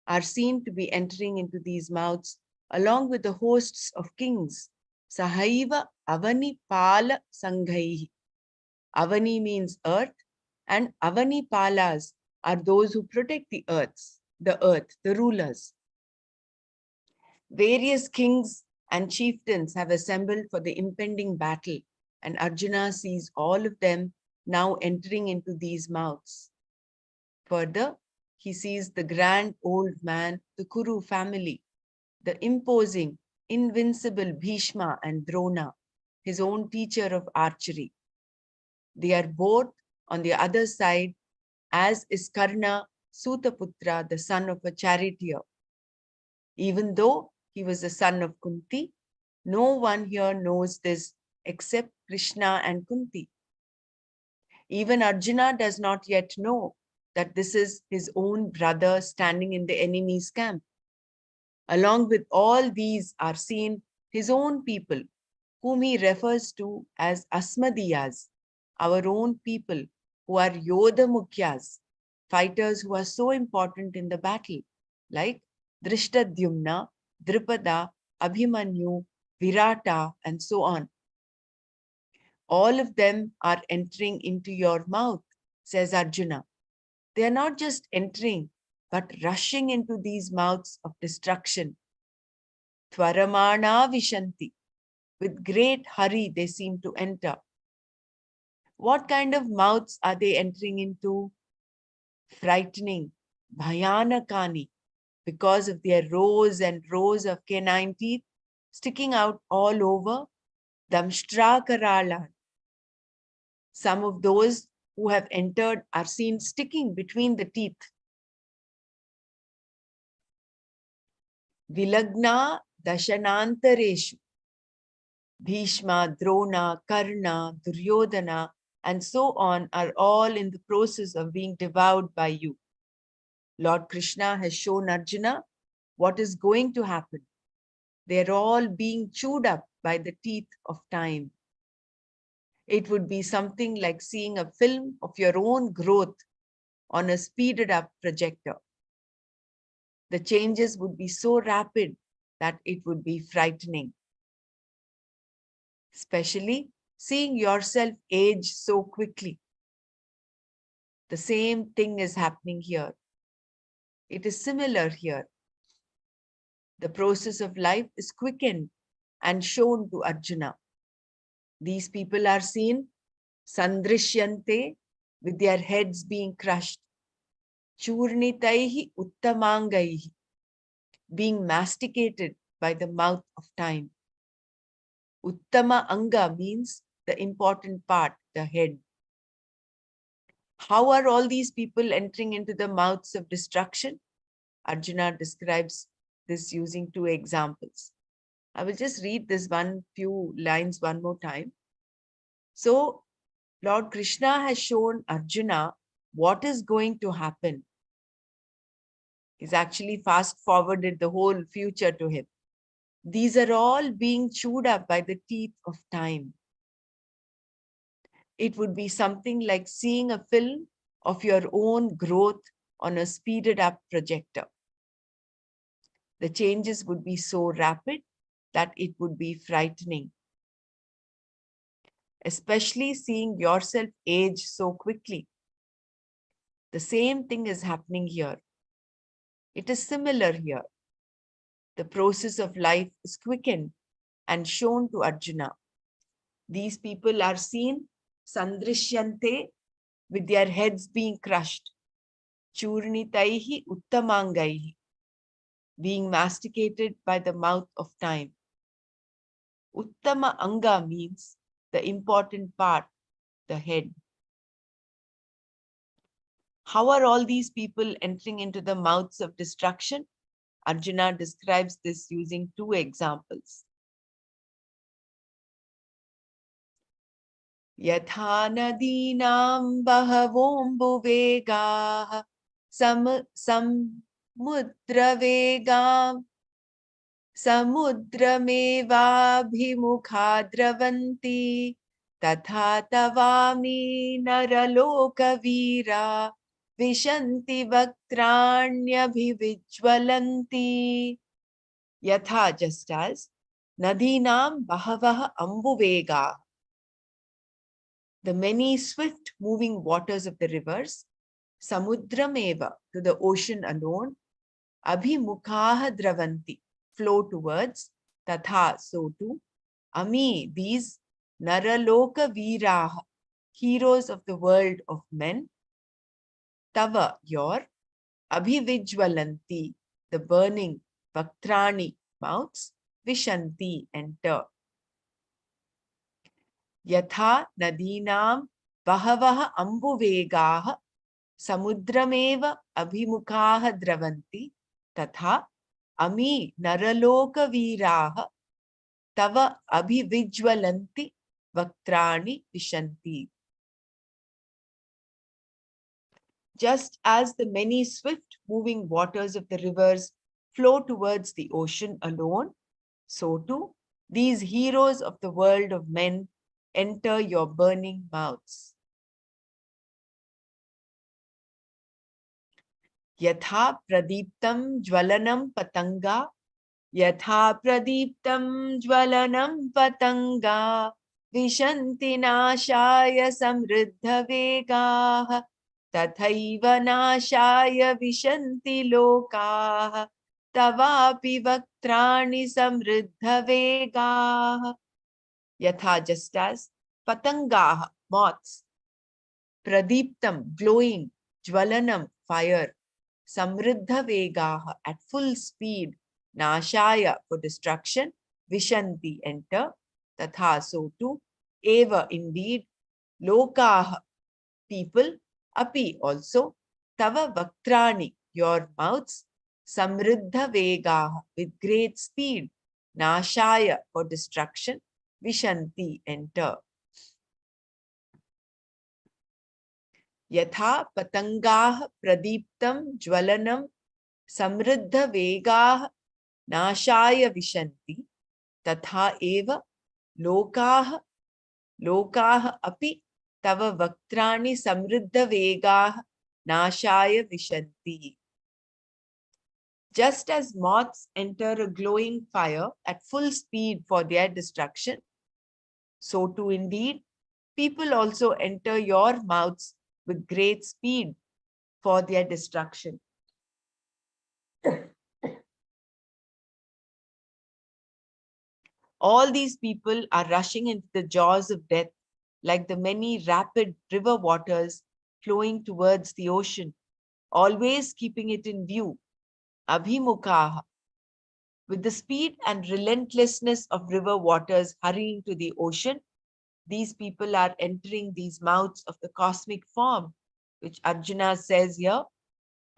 are seen to be entering into these mouths along with the hosts of kings. Sahaiva avani pala sanghaihi. Avani means earth, and avani palas are those who protect the earth, the rulers. Various kings and chieftains have assembled for the impending battle, and Arjuna sees all of them now entering into these mouths. Further, he sees the grand old man, the Kuru family, the imposing, invincible Bhishma and Drona, his own teacher of archery. They are both on the other side, as is Karna, Sutaputra, the son of a charioteer. Even though he was the son of Kunti, no one here knows this except Krishna and Kunti. Even Arjuna does not yet know that this is his own brother standing in the enemy's camp. Along with all these are seen his own people, whom he refers to as Asmadiyas, our own people, who are Yodha Mukhyas, fighters who are so important in the battle, like Drishtadyumna, Dripada, Abhimanyu, Virata, and so on. All of them are entering into your mouth, says Arjuna. They are not just entering, but rushing into these mouths of destruction. Tvaramana vishanti. With great hurry, they seem to enter. What kind of mouths are they entering into? Frightening, bhayanakani, because of their rows and rows of canine teeth sticking out all over. Damshtra karalan. Some of those who have entered are seen sticking between the teeth. Vilagna dashanantareshu. Bhishma, Drona, Karna, Duryodhana, and so on are all in the process of being devoured by you. Lord Krishna has shown Arjuna what is going to happen. They're all being chewed up by the teeth of time. It would be something like seeing a film of your own growth on a speeded up projector. The changes would be so rapid that it would be frightening. Especially seeing yourself age so quickly. The same thing is happening here. It is similar here. The process of life is quickened and shown to Arjuna. These people are seen, sandrishyante, with their heads being crushed. Churnitaihi uttamangaihi, being masticated by the mouth of time. Uttama anga means the important part, the head. How are all these people entering into the mouths of destruction? Arjuna describes this using two examples. I will just read this few lines one more time. So, Lord Krishna has shown Arjuna what is going to happen. He's actually fast forwarded the whole future to him. These are all being chewed up by the teeth of time. It would be something like seeing a film of your own growth on a speeded up projector. The changes would be so rapid that it would be frightening. Especially seeing yourself age so quickly. The same thing is happening here. It is similar here. The process of life is quickened and shown to Arjuna. These people are seen sandrishyante, with their heads being crushed. Churnitaihi uttamangaihi, being masticated by the mouth of time. Uttama anga means the important part, the head. How are all these people entering into the mouths of destruction? Arjuna describes this using two examples. Yatha nadinam bahavombu vegaah samudra vegam samudramevabhimukha dravanti tatha tavami naraloka veera vishanti vaktranyabhivijwalanti. Yatha, just as nadinam bahavaha ambuvega, the many swift moving waters of the rivers, samudrameva, to the ocean alone, abhimukhaha dravanti, flow towards, tatha, so too, ami, these naraloka veeraha, heroes of the world of men, tava, your, abhivijwalanti, the burning, vaktrani, mouths, vishanti, enter. Yatha nadinam bahavaha ambuvegaha samudrameva abhimukhaha dravanti tatha ami naraloka veeraha tava abhivijwalanti vaktrani vishanti. Just as the many swift moving waters of the rivers flow towards the ocean alone, so too these heroes of the world of men enter your burning mouths. Yatha pradiptam jwalanam patanga, yatha pradiptam jwalanam patanga, vishanti nashaya samriddha vegaah, tathaiva nashaya vishanti lokaah, tavapi vaktrani samriddha vegaah. Yatha, just as, patangaah, moths, pradiptam, glowing, jwalanam, fire, samriddha vegaah, at full speed, nashaya, for destruction, vishanti, enter, tatha, so too, eva, indeed, lokaah, people, api, also, tava vaktrani, your mouths, samriddha vegaah, with great speed, nashaya, for destruction, vishanti, enter. Yatha patangaah pradiptam jwalanam samriddha vegaah nashaya vishanti tatha eva lokaah api tava vaktrani samriddha vegaah nashaya vishanti. Just as moths enter a glowing fire at full speed for their destruction, so too indeed people also enter your mouths with great speed for their destruction. All these people are rushing into the jaws of death like the many rapid river waters flowing towards the ocean, always keeping it in view. Abhimukhaha. With the speed and relentlessness of river waters hurrying to the ocean, these people are entering these mouths of the cosmic form, which Arjuna says here,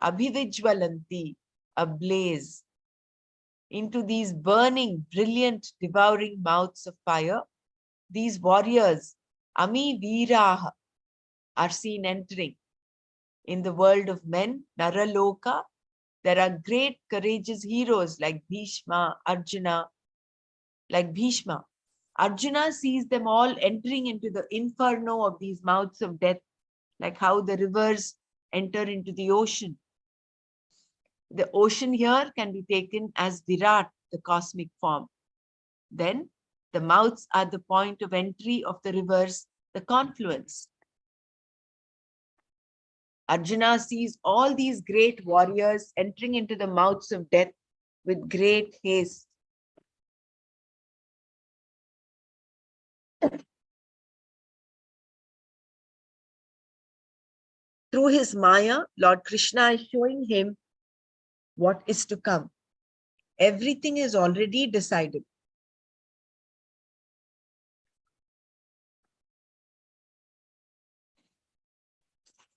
Abhivijwalanti, ablaze, into these burning, brilliant, devouring mouths of fire. These warriors, Ami Veeraha, are seen entering. In the world of men, Naraloka, there are great courageous heroes like Bhishma, Arjuna, like Bhishma. Arjuna sees them all entering into the inferno of these mouths of death, like how the rivers enter into the ocean. The ocean here can be taken as Virat, the cosmic form. Then the mouths are the point of entry of the rivers, the confluence. Arjuna sees all these great warriors entering into the mouths of death with great haste. Through his Maya, Lord Krishna is showing him what is to come. Everything is already decided.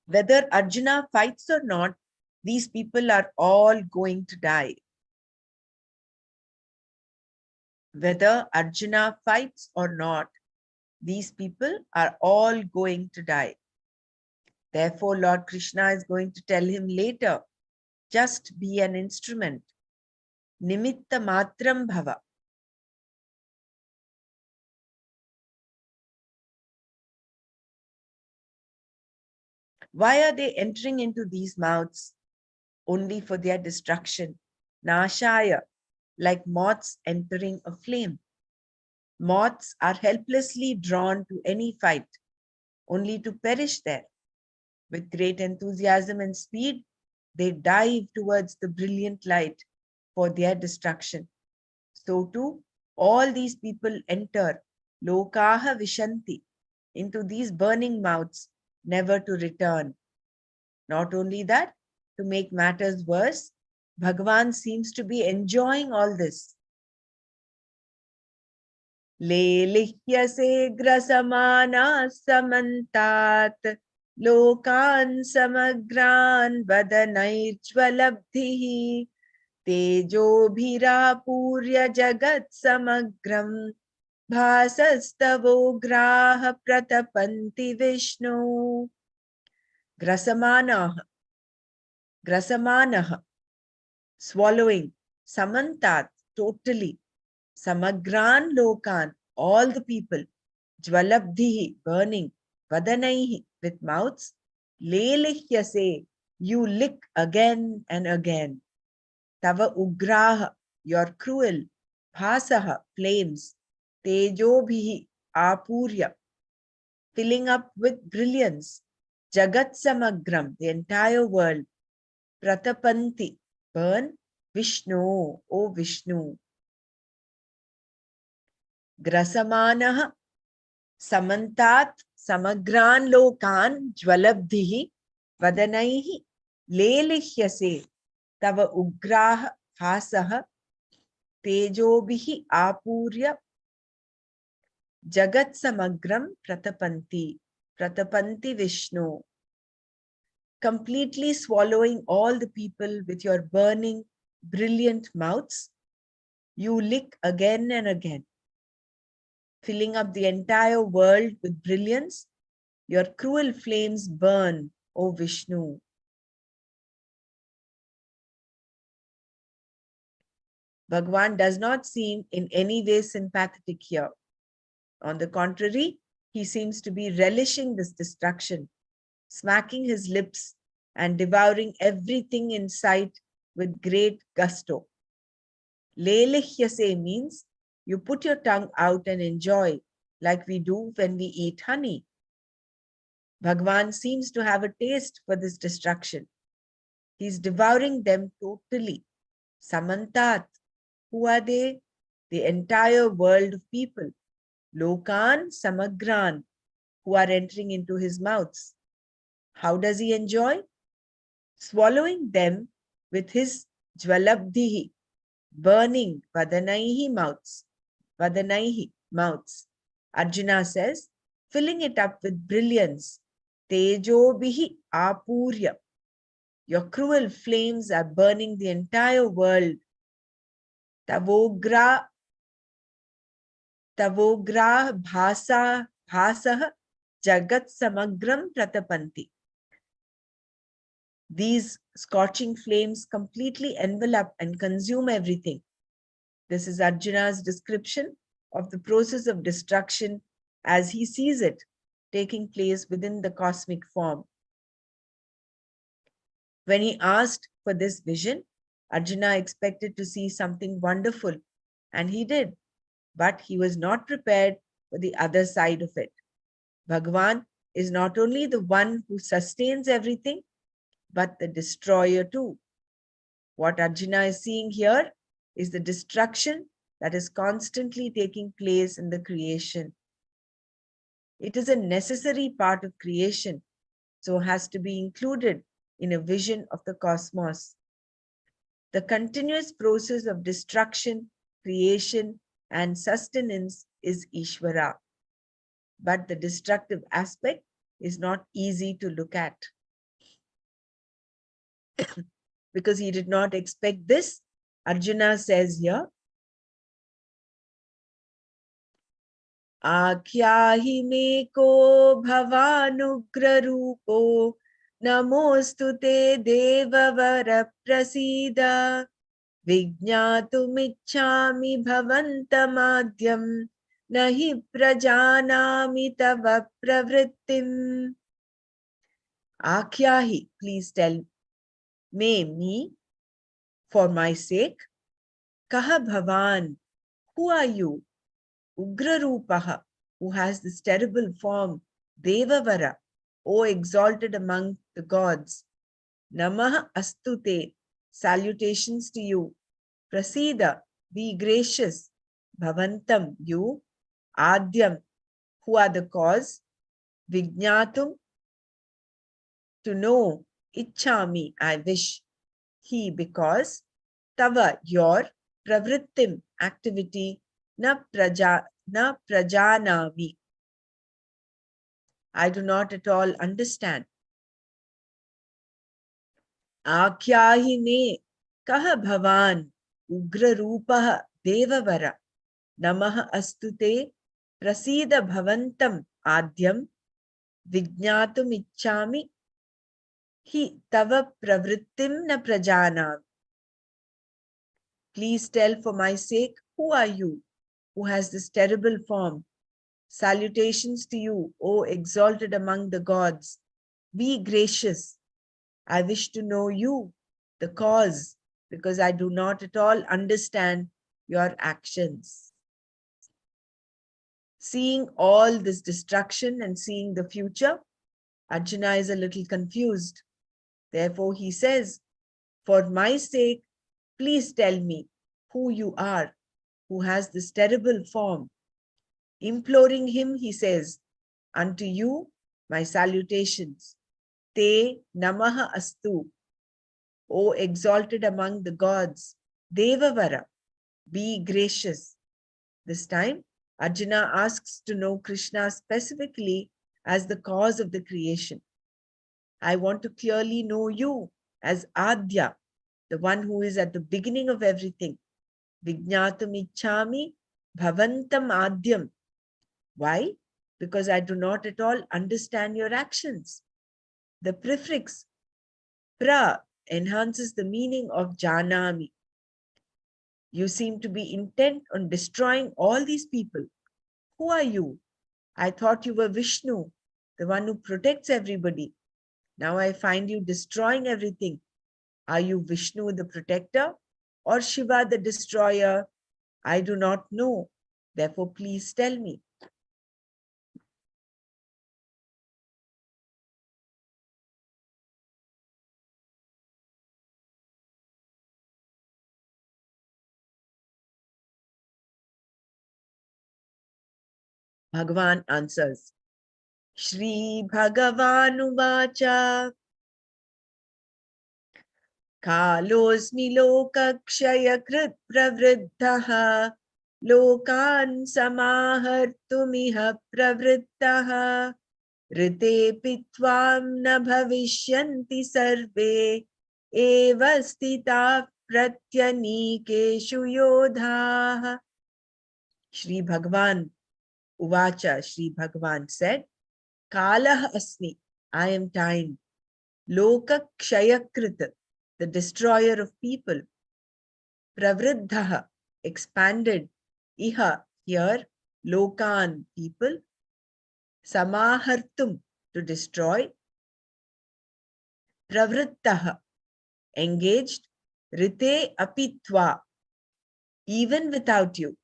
Whether Arjuna fights or not, these people are all going to die. Whether Arjuna fights or not, these people are all going to die. Therefore, Lord Krishna is going to tell him later, just be an instrument. Nimitta matram bhava. Why are they entering into these mouths? Only for their destruction. Nashaya, like moths entering a flame. Moths are helplessly drawn to any fight, only to perish there. With great enthusiasm and speed, they dive towards the brilliant light for their destruction. So too, all these people enter lokaha vishanti, into these burning mouths, never to return. Not only that, to make matters worse, Bhagavan seems to be enjoying all this. Lelihyase grasamana samantat lokan samagran vadanaijvalabdhihi tejobhirapurya jagat samagram bhasastavograha pratapanti Vishnu. Grasamana, swallowing, samantat, totally, samagran lokan, all the people, jvalabdhihi, burning, vadanaihi, with mouths, lelihyase, you lick again and again. Tava ugraha, your cruel, bhasaha, flames, tejobhihi, apurya, filling up with brilliance, jagat samagram, the entire world, pratapanti, burn, Vishnu, O Vishnu. Grasamanaha samantat samagran lokan jvalabdhihi vadanaihi lelihyase tava ugraha hasaha tejobhihi apurya jagat samagram pratapanti Vishnu. Completely swallowing all the people with your burning, brilliant mouths, you lick again and again, filling up the entire world with brilliance. Your cruel flames burn, O Vishnu. Bhagwan does not seem in any way sympathetic here. On the contrary, he seems to be relishing this destruction, smacking his lips and devouring everything in sight with great gusto. Lelihyase means you put your tongue out and enjoy, like we do when we eat honey. Bhagwan seems to have a taste for this destruction. He's devouring them totally. Samantat, who are they? The entire world of people. Lokan Samagran, who are entering into his mouths. How does he enjoy? Swallowing them with his jvalabdhihi, burning vadanaihi mouths. Arjuna says, filling it up with brilliance. Tejobihi apurya. Your cruel flames are burning the entire world. Tavogra bhasah jagat samagram pratapanti. These scorching flames completely envelop and consume everything. This is Arjuna's description of the process of destruction as he sees it taking place within the cosmic form. When he asked for this vision, Arjuna expected to see something wonderful, and he did, but he was not prepared for the other side of it. Bhagavan is not only the one who sustains everything, but the destroyer too. What Arjuna is seeing here is the destruction that is constantly taking place in the creation. It is a necessary part of creation, so has to be included in a vision of the cosmos. The continuous process of destruction, creation, and sustenance is Ishvara. But the destructive aspect is not easy to look at. Because he did not expect this, Arjuna says here, Akyahi me ko bhavanugra rupo namostu te devavara prasida vijñatumichhami bhavantamadhyam nahi prajanami tava pravrittim. Akyahi, please tell me, for my sake. Kaha bhavan, who are you? Ugrarupaha, who has this terrible form, Devavara, O exalted among the gods. Namaha astute, salutations to you. Prasida, be gracious. Bhavantam, you. Adyam, who are the cause. Vijñatum, to know. Ichchami, I wish. He, because. Tava, your. Pravrittim, activity. Na prajanami. I do not at all understand. Akyahine kaha bhavan ugra rupaha devavara namaha astute prasida bhavantam adyam vijñatum ichchami hi tava pravrittim na prajanam. Please tell for my sake, who are you who has this terrible form? Salutations to you, O exalted among the gods. Be gracious. I wish to know you, the cause, because I do not at all understand your actions. Seeing all this destruction and seeing the future, Arjuna is a little confused. Therefore, he says, for my sake, please tell me who you are, who has this terrible form. Imploring him, he says, unto you, my salutations. Te namaha astu, O exalted among the gods. Devavara, be gracious. This time, Arjuna asks to know Krishna specifically as the cause of the creation. I want to clearly know you as Adya, the one who is at the beginning of everything. Vijñatum ichchami bhavantam adyam. Why? Because I do not at all understand your actions. The prefix pra enhances the meaning of janami. You seem to be intent on destroying all these people. Who are you? I thought you were Vishnu, the one who protects everybody. Now I find you destroying everything. Are you Vishnu the protector or Shiva the destroyer? I do not know. Therefore, please tell me. Bhagavan answers, Shri Bhagavan Kalosmi lokakshaya krit pravriddhaha lokan samahartumiha pravrittaha rite pitvam na bhavishyanti sarve eva stita pratyanikeshu yodhaha. Shri Bhagavan Uvacha, Shri Bhagavan said, Kalah asmi, I am time. Loka kshayakrit, the destroyer of people. Pravriddhaha, expanded. Iha, here. Lokan, people. Samahartum, to destroy. Pravrittaha, engaged. Rite apitva, even without you.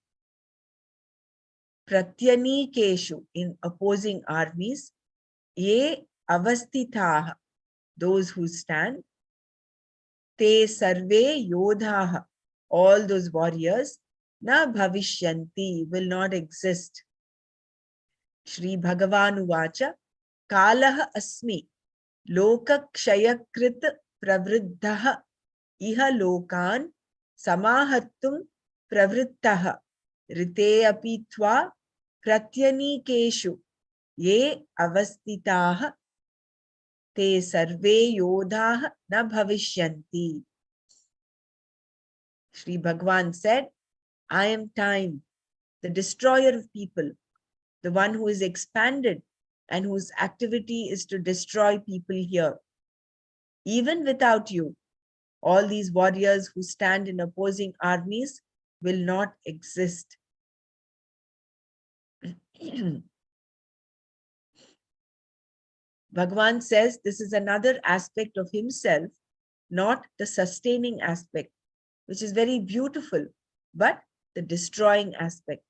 Pratyanikeshu, in opposing armies. Ye avastithaha, those who stand. Te sarve yodhaha, all those warriors. Na bhavishyanti, will not exist. Shri Bhagavan Uvacha, Kalah asmi, loka kshayakrit pravriddhaha, iha lokan samahattum pravrittaha, rite apitva pratyanikeshu, ye avastitaha, te sarve yodhaha na bhavishyanti. Shri Bhagavan said, I am time, the destroyer of people, the one who is expanded and whose activity is to destroy people here. Even without you, all these warriors who stand in opposing armies will not exist. Bhagavan says this is another aspect of himself, not the sustaining aspect, which is very beautiful, but the destroying aspect.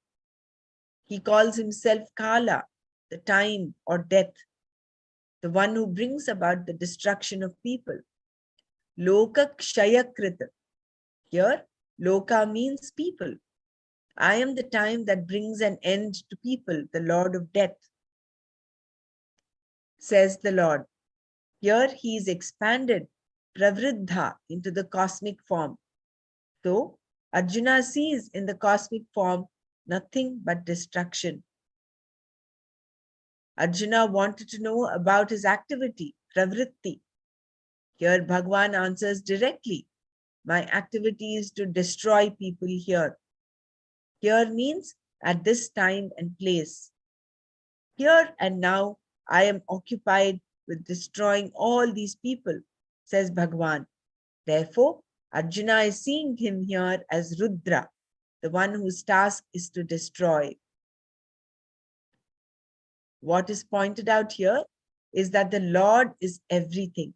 He calls himself Kala, the time or death, the one who brings about the destruction of people. Loka Kshayakrita. Here, Loka means people. I am the time that brings an end to people, the Lord of death, says the Lord. Here he is expanded, pravriddha, into the cosmic form. So, Arjuna sees in the cosmic form nothing but destruction. Arjuna wanted to know about his activity, pravritti. Here Bhagwan answers directly, my activity is to destroy people here. Here means at this time and place. Here and now, I am occupied with destroying all these people, says Bhagwan. Therefore, Arjuna is seeing him here as Rudra, the one whose task is to destroy. What is pointed out here is that the Lord is everything.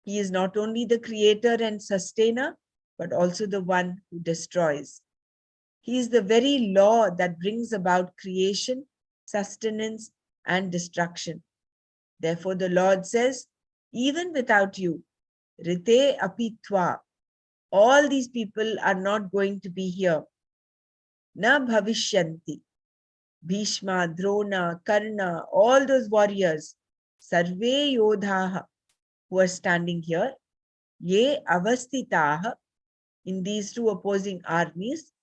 He is not only the creator and sustainer, but also the one who destroys. He is the very law that brings about creation, sustenance, and destruction. Therefore, the Lord says, even without you, rite apitva, all these people are not going to be here. Na bhavishyanti. Bhishma, Drona, Karna, all those warriors, sarve yodhaha, who are standing here, ye avastitaha, in these two opposing armies,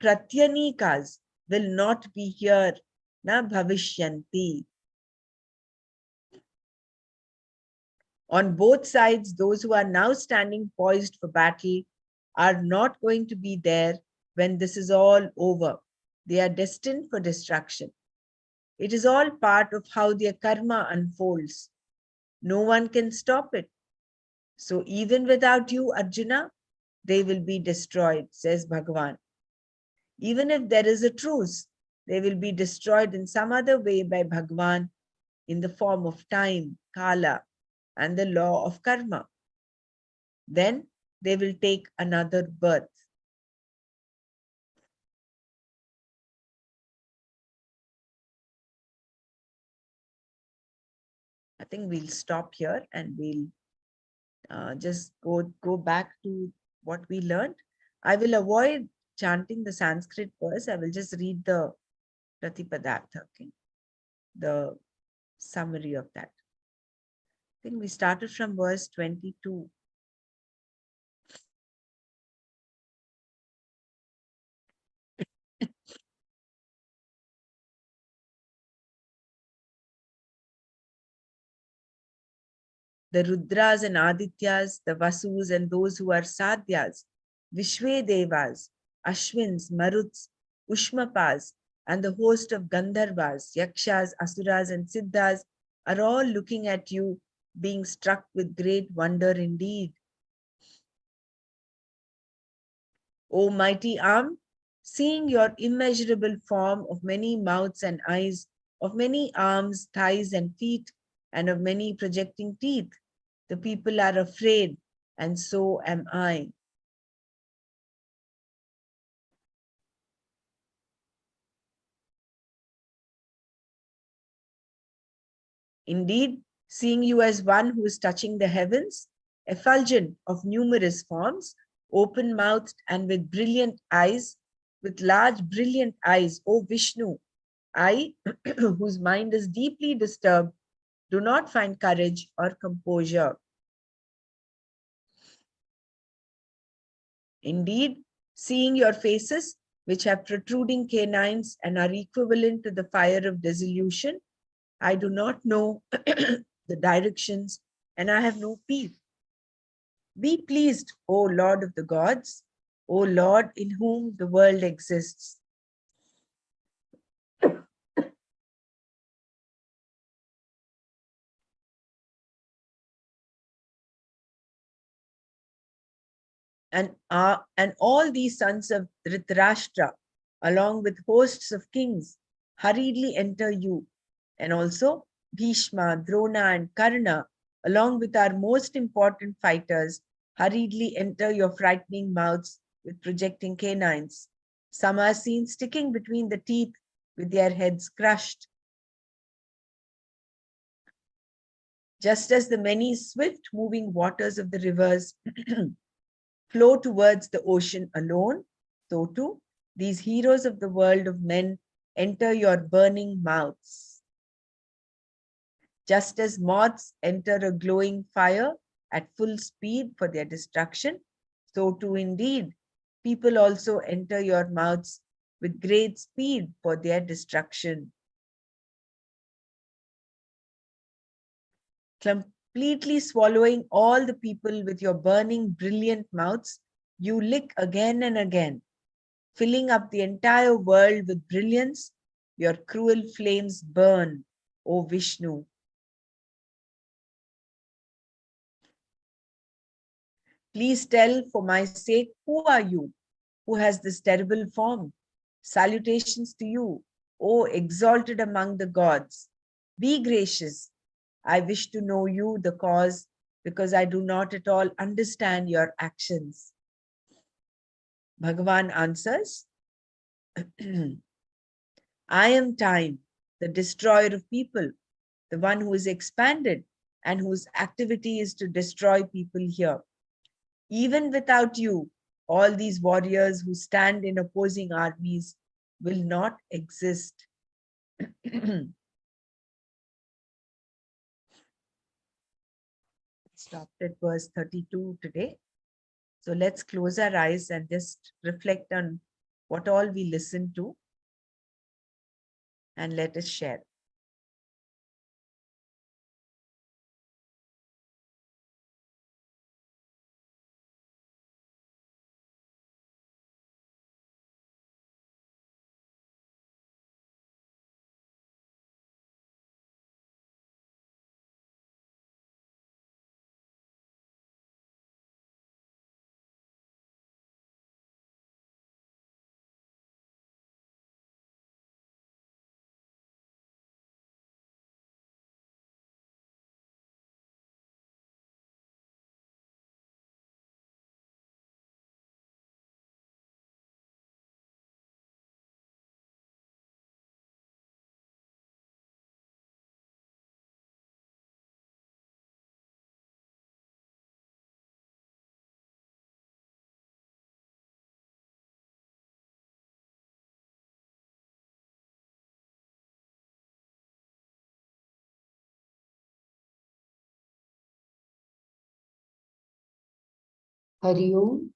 pratyanikas, will not be here, na bhavishyanti. On both sides, those who are now standing poised for battle are not going to be there when this is all over. They are destined for destruction. It is all part of how their karma unfolds. No one can stop it. So even without you, Arjuna, they will be destroyed, says Bhagavan. Even if there is a truce, they will be destroyed in some other way by Bhagavan in the form of time, kala, and the law of karma. Then they will take another birth. I think we'll stop here and we'll just go back to what we learned. I will avoid chanting the Sanskrit verse. I will just read the Pratipadartha. Okay. the summary of that. I think we started from verse 22. The Rudras and Adityas, the Vasus and those who are Sadhyas, Vishwe Devas, Ashwins, Maruts, Ushmapas, and the host of Gandharvas, Yakshas, Asuras, and Siddhas are all looking at you, being struck with great wonder indeed. O mighty arm, seeing your immeasurable form of many mouths and eyes, of many arms, thighs, and feet, and of many projecting teeth, the people are afraid, and so am I. Indeed, seeing you as one who is touching the heavens, effulgent of numerous forms, open-mouthed and with brilliant eyes, with large brilliant eyes, O Vishnu, I, whose mind is deeply disturbed, do not find courage or composure. Indeed, seeing your faces, which have protruding canines and are equivalent to the fire of dissolution, I do not know the directions and I have no peace. Be pleased, O Lord of the gods, O Lord in whom the world exists. And all these sons of Dhritarashtra, along with hosts of kings, hurriedly enter you. And also Bhishma, Drona, and Karna, along with our most important fighters, hurriedly enter your frightening mouths with projecting canines. Some are seen sticking between the teeth with their heads crushed. Just as the many swift moving waters of the rivers flow towards the ocean alone, so too these heroes of the world of men enter your burning mouths. Just as moths enter a glowing fire at full speed for their destruction, so too indeed people also enter your mouths with great speed for their destruction. Completely swallowing all the people with your burning, brilliant mouths, you lick again and again, filling up the entire world with brilliance. Your cruel flames burn, O Vishnu. Please tell for my sake, who are you, who has this terrible form? Salutations to you, O exalted among the gods. Be gracious. I wish to know you, the cause, because I do not at all understand your actions. Bhagavan answers, I am time, the destroyer of people, the one who is expanded and whose activity is to destroy people here. Even without you, all these warriors who stand in opposing armies will not exist. Stopped at verse 32 today. So let's close our eyes and just reflect on what all we listened to and let us share. Hari Om.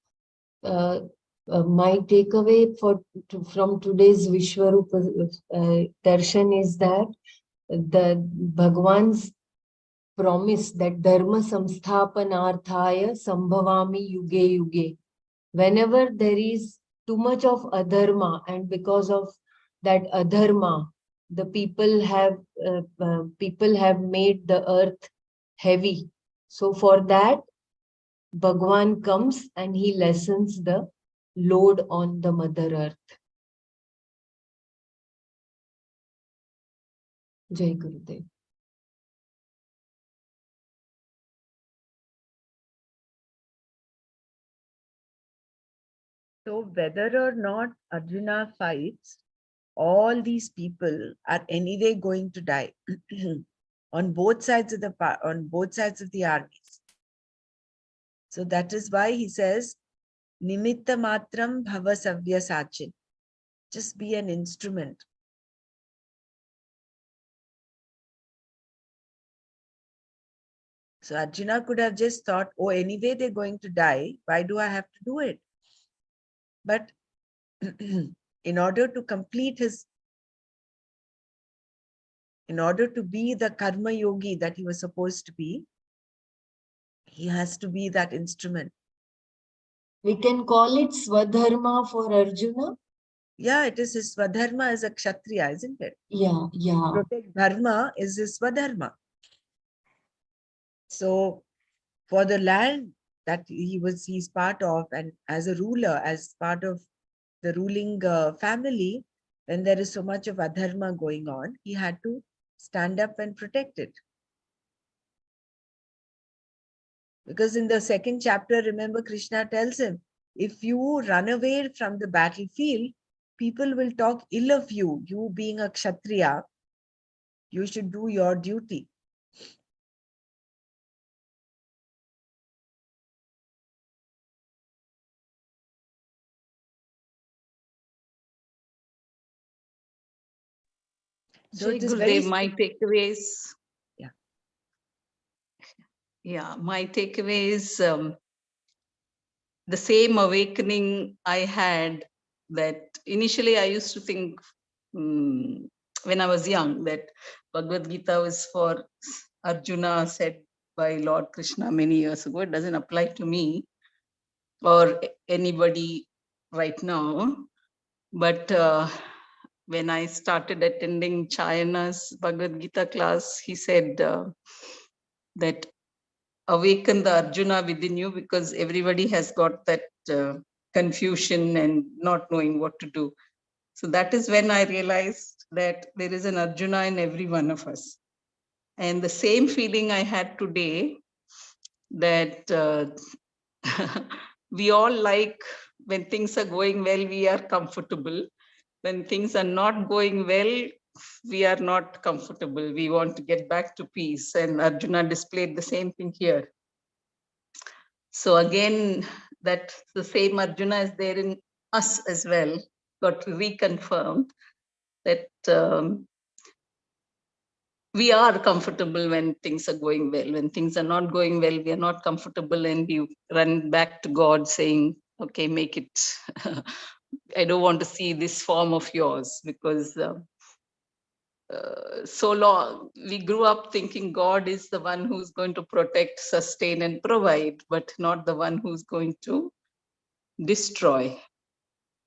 My takeaway from today's Vishwarupa Darshan is that the Bhagwan's promise that Dharma Samsthapanarthaya Sambhavami Yuge Yuge. Whenever there is too much of adharma, and because of that adharma, the people have made the earth heavy. So for that, Bhagwan comes and he lessens the load on the Mother Earth. Jai Gurudev. So whether or not Arjuna fights, all these people are anyway going to die on both sides of the armies. So that is why he says, Nimitta matram bhava savya sachin. Just be an instrument. So Arjuna could have just thought, oh, anyway, they're going to die. Why do I have to do it? But in order to complete in order to be the karma yogi that he was supposed to be, he has to be that instrument. We can call it Swadharma for Arjuna. Yeah, it is his Swadharma as a Kshatriya, isn't it? Yeah, yeah. Protect Dharma is his Swadharma. So for the land that he's part of, and as a ruler, as part of the ruling family, when there is so much of adharma going on, he had to stand up and protect it. Because in the second chapter, remember, Krishna tells him, if you run away from the battlefield, people will talk ill of you. You being a Kshatriya, you should do your duty. So Jai it is very Gurudev, my takeaways. Yeah. Yeah, my takeaway is the same awakening I had, that initially I used to think when I was young that Bhagavad Gita was for Arjuna, said by Lord Krishna many years ago. It doesn't apply to me or anybody right now. But when I started attending Chayana's Bhagavad Gita class, he said that awaken the Arjuna within you, because everybody has got that confusion and not knowing what to do. So that is when I realized that there is an Arjuna in every one of us. And the same feeling I had today, that we all like, when things are going well, we are comfortable. When things are not going well, we are not comfortable. We want to get back to peace. And Arjuna displayed the same thing here. So again, that the same Arjuna is there in us as well, got reconfirmed that we are comfortable when things are going well. When things are not going well, we are not comfortable, and we run back to God saying, okay, make it. I don't want to see this form of yours, because so long we grew up thinking God is the one who's going to protect, sustain, and provide, but not the one who's going to destroy.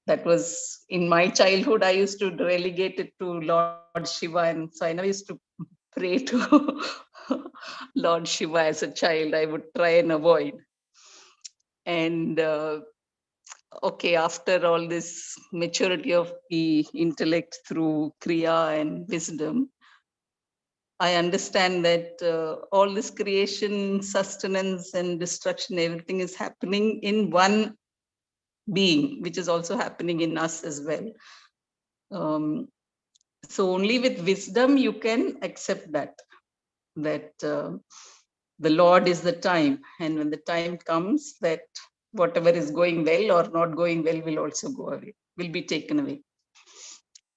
That was in my childhood. I used to relegate it to Lord Shiva, and so I never used to pray to Lord Shiva as a child. I would try and avoid. And okay, after all this maturity of the intellect through Kriya and wisdom, I understand that all this creation, sustenance, and destruction, everything is happening in one being, which is also happening in us as well. So only with wisdom you can accept that the Lord is the time, and when the time comes, that whatever is going well or not going well will also go away, will be taken away.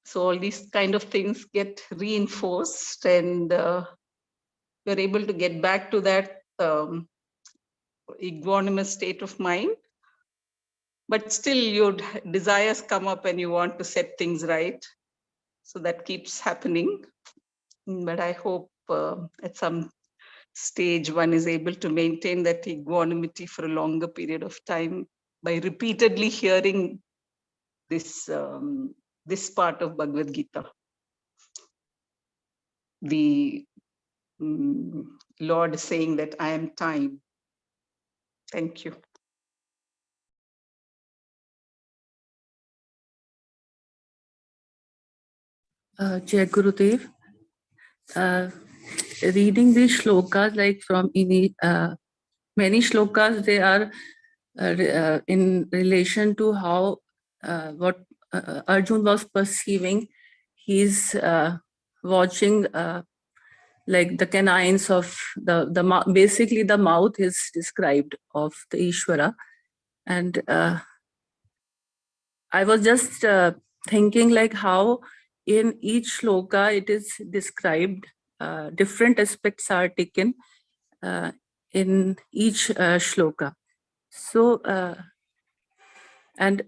So all these kind of things get reinforced, and we're able to get back to that equanimous state of mind. But still your desires come up and you want to set things right. So that keeps happening. But I hope at some stage one is able to maintain that equanimity for a longer period of time by repeatedly hearing this this part of Bhagavad Gita. The Lord saying that I am time. Thank you. Jai Gurudev, reading these shlokas, like from many shlokas, they are in relation to how what Arjun was perceiving. He's watching like the canines of the basically the mouth is described of the Ishvara, and I was just thinking like how in each shloka it is described, different aspects are taken in each shloka. So, and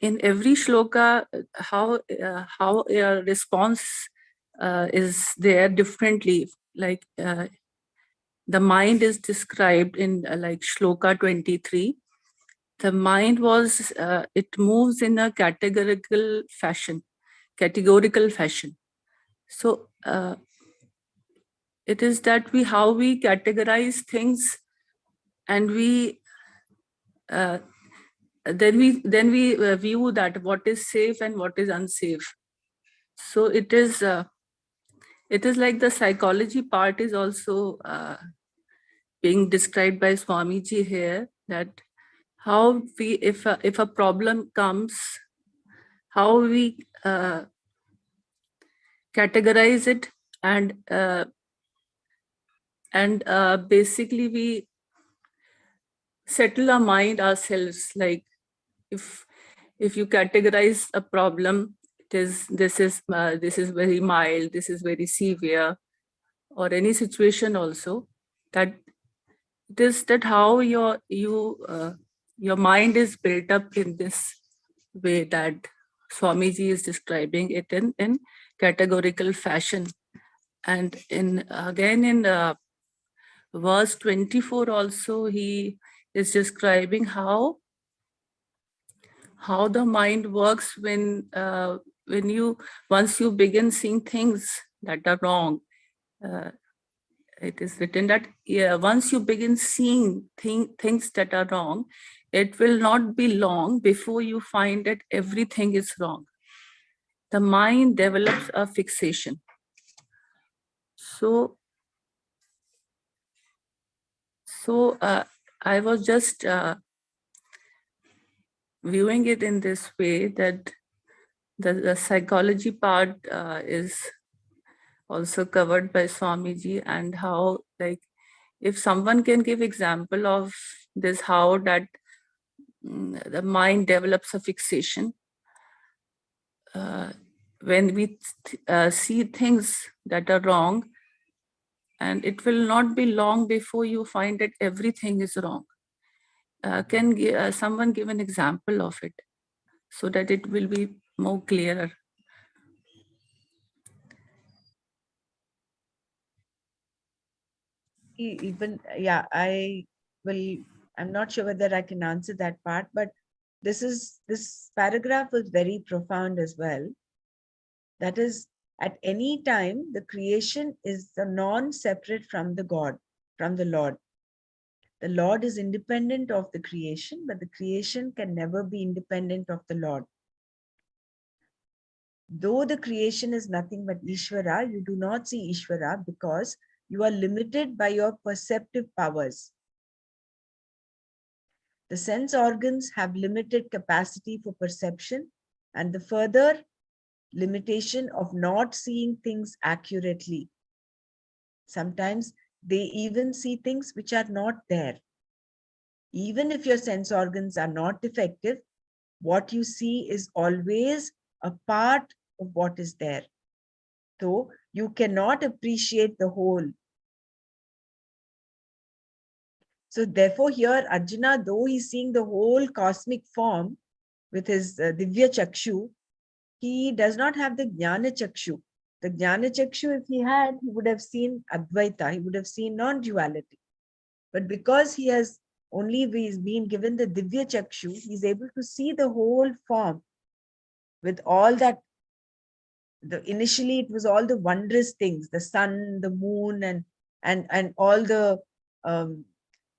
in every shloka, how a response is there differently. Like the mind is described in like shloka 23. The mind was, it moves in a categorical fashion. So it is that how we categorize things, and we then we view that what is safe and what is unsafe. So it is like the psychology part is also being described by Swamiji here, that how we, if a problem comes, how we categorize it, and basically we settle our mind ourselves. Like if you categorize a problem, this is very mild, this is very severe, or any situation also, that it is that how your mind is built up in this way that Swamiji is describing it in categorical fashion. And in again in verse 24 also, he is describing how the mind works when you once you begin seeing things that are wrong. It is written that once you begin seeing things that are wrong, it will not be long before you find that everything is wrong. The mind develops a fixation. So I was just viewing it in this way, that the psychology part is also covered by Swamiji, and how, like, if someone can give example of this, how that the mind develops a fixation when we see things that are wrong, and it will not be long before you find that everything is wrong. Can someone give an example of it so that it will be more clearer? Even, yeah, I'm not sure whether I can answer that part, but this paragraph was very profound as well. That is, at any time, the creation is the non-separate from the God, from the Lord. The Lord is independent of the creation, but the creation can never be independent of the Lord. Though the creation is nothing but Ishvara, you do not see Ishvara because you are limited by your perceptive powers. The sense organs have limited capacity for perception, and the further limitation of not seeing things accurately. Sometimes they even see things which are not there. Even if your sense organs are not defective, what you see is always a part of what is there. So you cannot appreciate the whole. So therefore here Arjuna, though he's seeing the whole cosmic form with his Divya Chakshu, he does not have the Jnana Chakshu. The Jnana Chakshu, if he had, he would have seen Advaita, he would have seen non-duality. But because he has only been given the Divya Chakshu, he's able to see the whole form with all that. Initially, it was all the wondrous things, the sun, the moon, and all the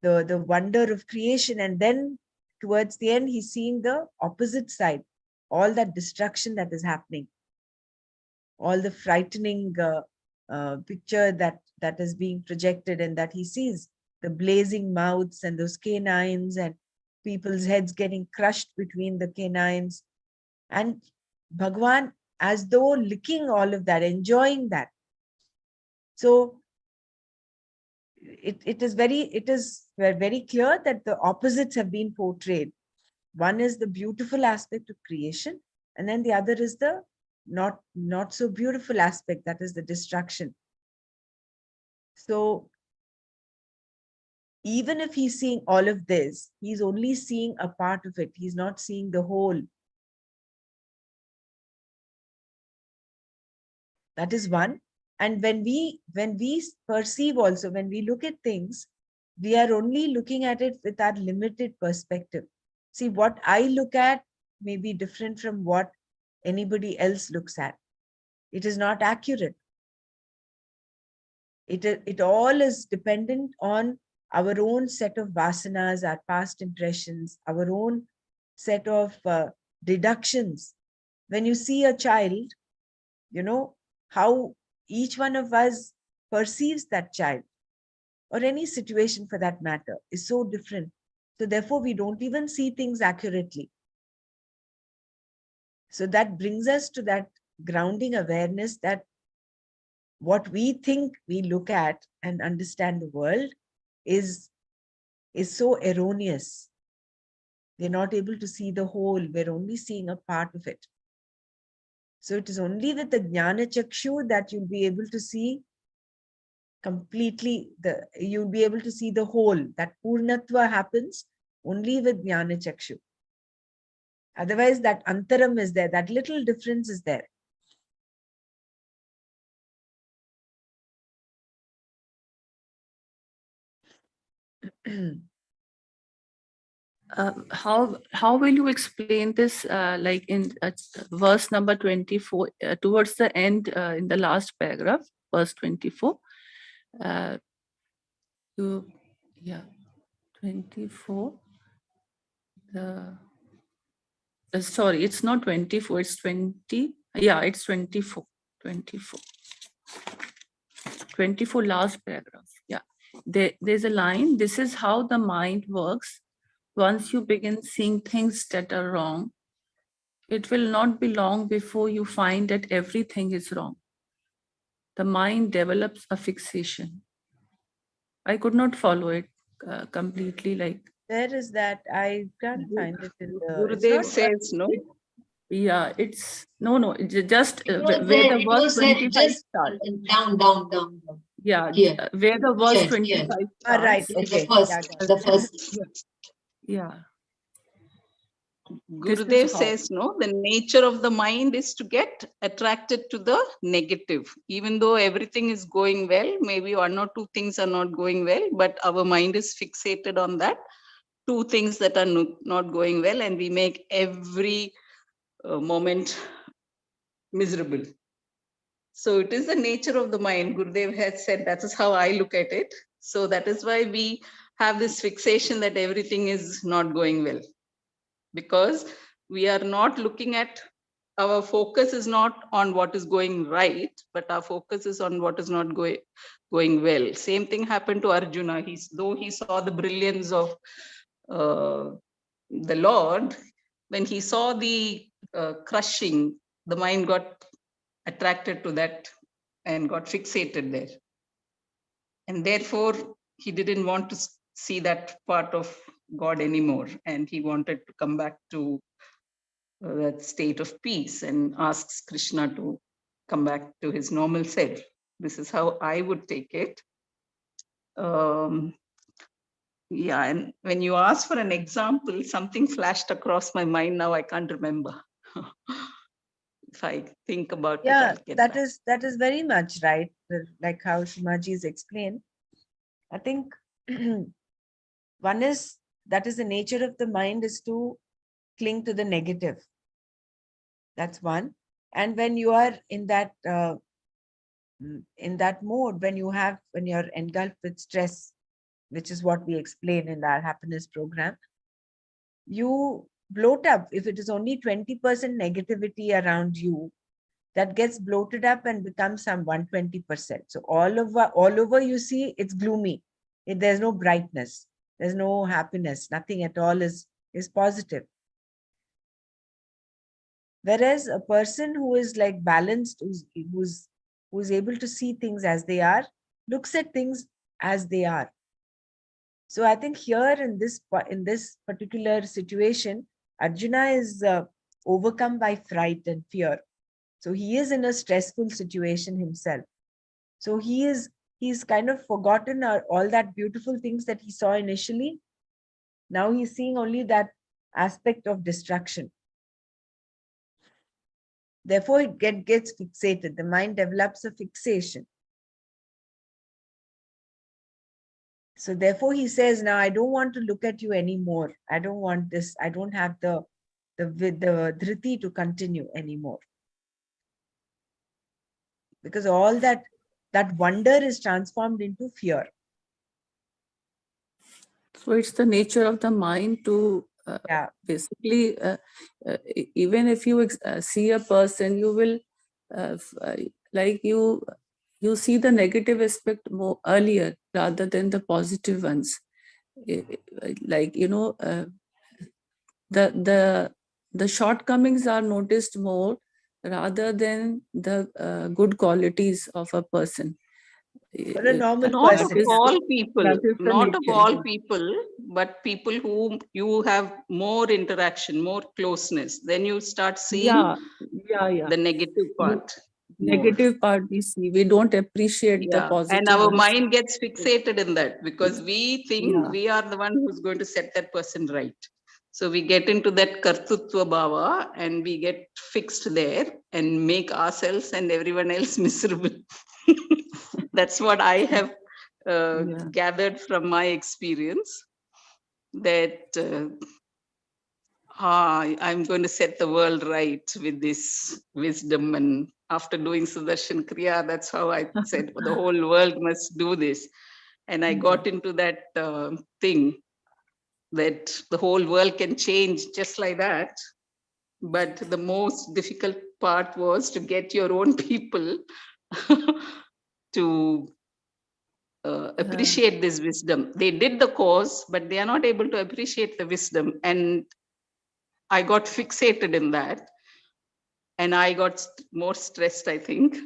wonder of creation. And then towards the end, he's seeing the opposite side, all that destruction that is happening, all the frightening picture that is being projected, and that he sees the blazing mouths and those canines and people's heads getting crushed between the canines, and Bhagwan as though licking all of that, enjoying that. So it is very clear that the opposites have been portrayed. One is the beautiful aspect of creation, and then the other is the not so beautiful aspect, that is the destruction. So even if he's seeing all of this, he's only seeing a part of it. He's not seeing the whole. That is one. And when we perceive also, when we look at things, we are only looking at it with our limited perspective. See, what I look at may be different from what anybody else looks at. It is not accurate. It all is dependent on our own set of vasanas, our past impressions, our own set of deductions. When you see a child, you know how each one of us perceives that child, or any situation for that matter, is so different. So therefore, we don't even see things accurately. So that brings us to that grounding awareness that what we think we look at and understand the world is so erroneous. We're not able to see the whole. We're only seeing a part of it. So it is only with the Jnana Chakshu that you'll be able to see completely, you'll be able to see the whole. That Purnatva happens only with Jnana Chakshu. Otherwise, that Antaram is there, that little difference is there. How will you explain this, like in verse number 24, towards the end, in the last paragraph, verse 24? Yeah, 24. Sorry, it's not 24, it's 20. Yeah, it's 24. 24. 24, last paragraph. Yeah, there's a line. This is how the mind works. Once you begin seeing things that are wrong, it will not be long before you find that everything is wrong. The mind develops a fixation. I could not follow it completely. Like, where is that? I can't find it in the. Gurudev says no. Yeah, it's no, just It where was there, the it verse was there, 25 just starts. down. Yeah, Here. where the verse Here. 25 starts. Right. The Okay. first. Yeah. Gurudev says no, the nature of the mind is to get attracted to the negative. Even though everything is going well, maybe one or two things are not going well, but our mind is fixated on that two things that are not going well, and we make every moment miserable. So it is the nature of the mind. Gurudev has said that is how I look at it. So that is why we have this fixation that everything is not going well, because we are not looking at, our focus is not on what is going right, but our focus is on what is not going well. Same thing happened to Arjuna. Though he saw the brilliance of the Lord, when he saw the crushing, the mind got attracted to that and got fixated there. And therefore, he didn't want to see that part of God anymore. And he wanted to come back to that state of peace and asks Krishna to come back to his normal self. This is how I would take it. Yeah, and when you asked for an example, something flashed across my mind. Now I can't remember. If I think about it, Yeah, I'll get that back. is very much right. Like how Shimaji is explained. I think one is that is the nature of the mind is to cling to the negative. That's one. And when you are in that mode, when you're engulfed with stress, which is what we explain in our happiness program, you bloat up. If it is only 20% negativity around you, that gets bloated up and becomes some 120%. So all over you see it's gloomy. There's no brightness, there's no happiness, nothing at all is positive. Whereas a person who is like balanced, who's able to see things as they are, looks at things as they are. So I think here in this particular situation, Arjuna is overcome by fright and fear. So he is in a stressful situation himself. So he's kind of forgotten all that beautiful things that he saw initially. Now he's seeing only that aspect of destruction. Therefore, it gets fixated. The mind develops a fixation. So therefore, he says, now I don't want to look at you anymore. I don't want this. I don't have the dhriti to continue anymore. Because all that wonder is transformed into fear. So it's the nature of the mind to basically, even if you see a person, you will like you see the negative aspect more earlier rather than the positive ones. Like, you know, the shortcomings are noticed more rather than the good qualities of a person. For a normal Not of person. all people, that is the not of nature, all yeah. people, but people whom you have more interaction, more closeness. Then you start seeing Yeah. the negative part. Negative part we see. We don't appreciate the Yeah, and positive our ones. mind gets fixated in that because we think Yeah. we are the one who's going to set that person right. So we get into that kartutva bhava and we get fixed there and make ourselves and everyone else miserable. That's what I have gathered from my experience, that I'm going to set the world right with this wisdom. And after doing Sudarshan Kriya, that's how I said the whole world must do this. And I got into that thing that the whole world can change just like that. But the most difficult part was to get your own people to appreciate this wisdom. They did the course, but they are not able to appreciate the wisdom. And I got fixated in that. And I got more stressed, I think.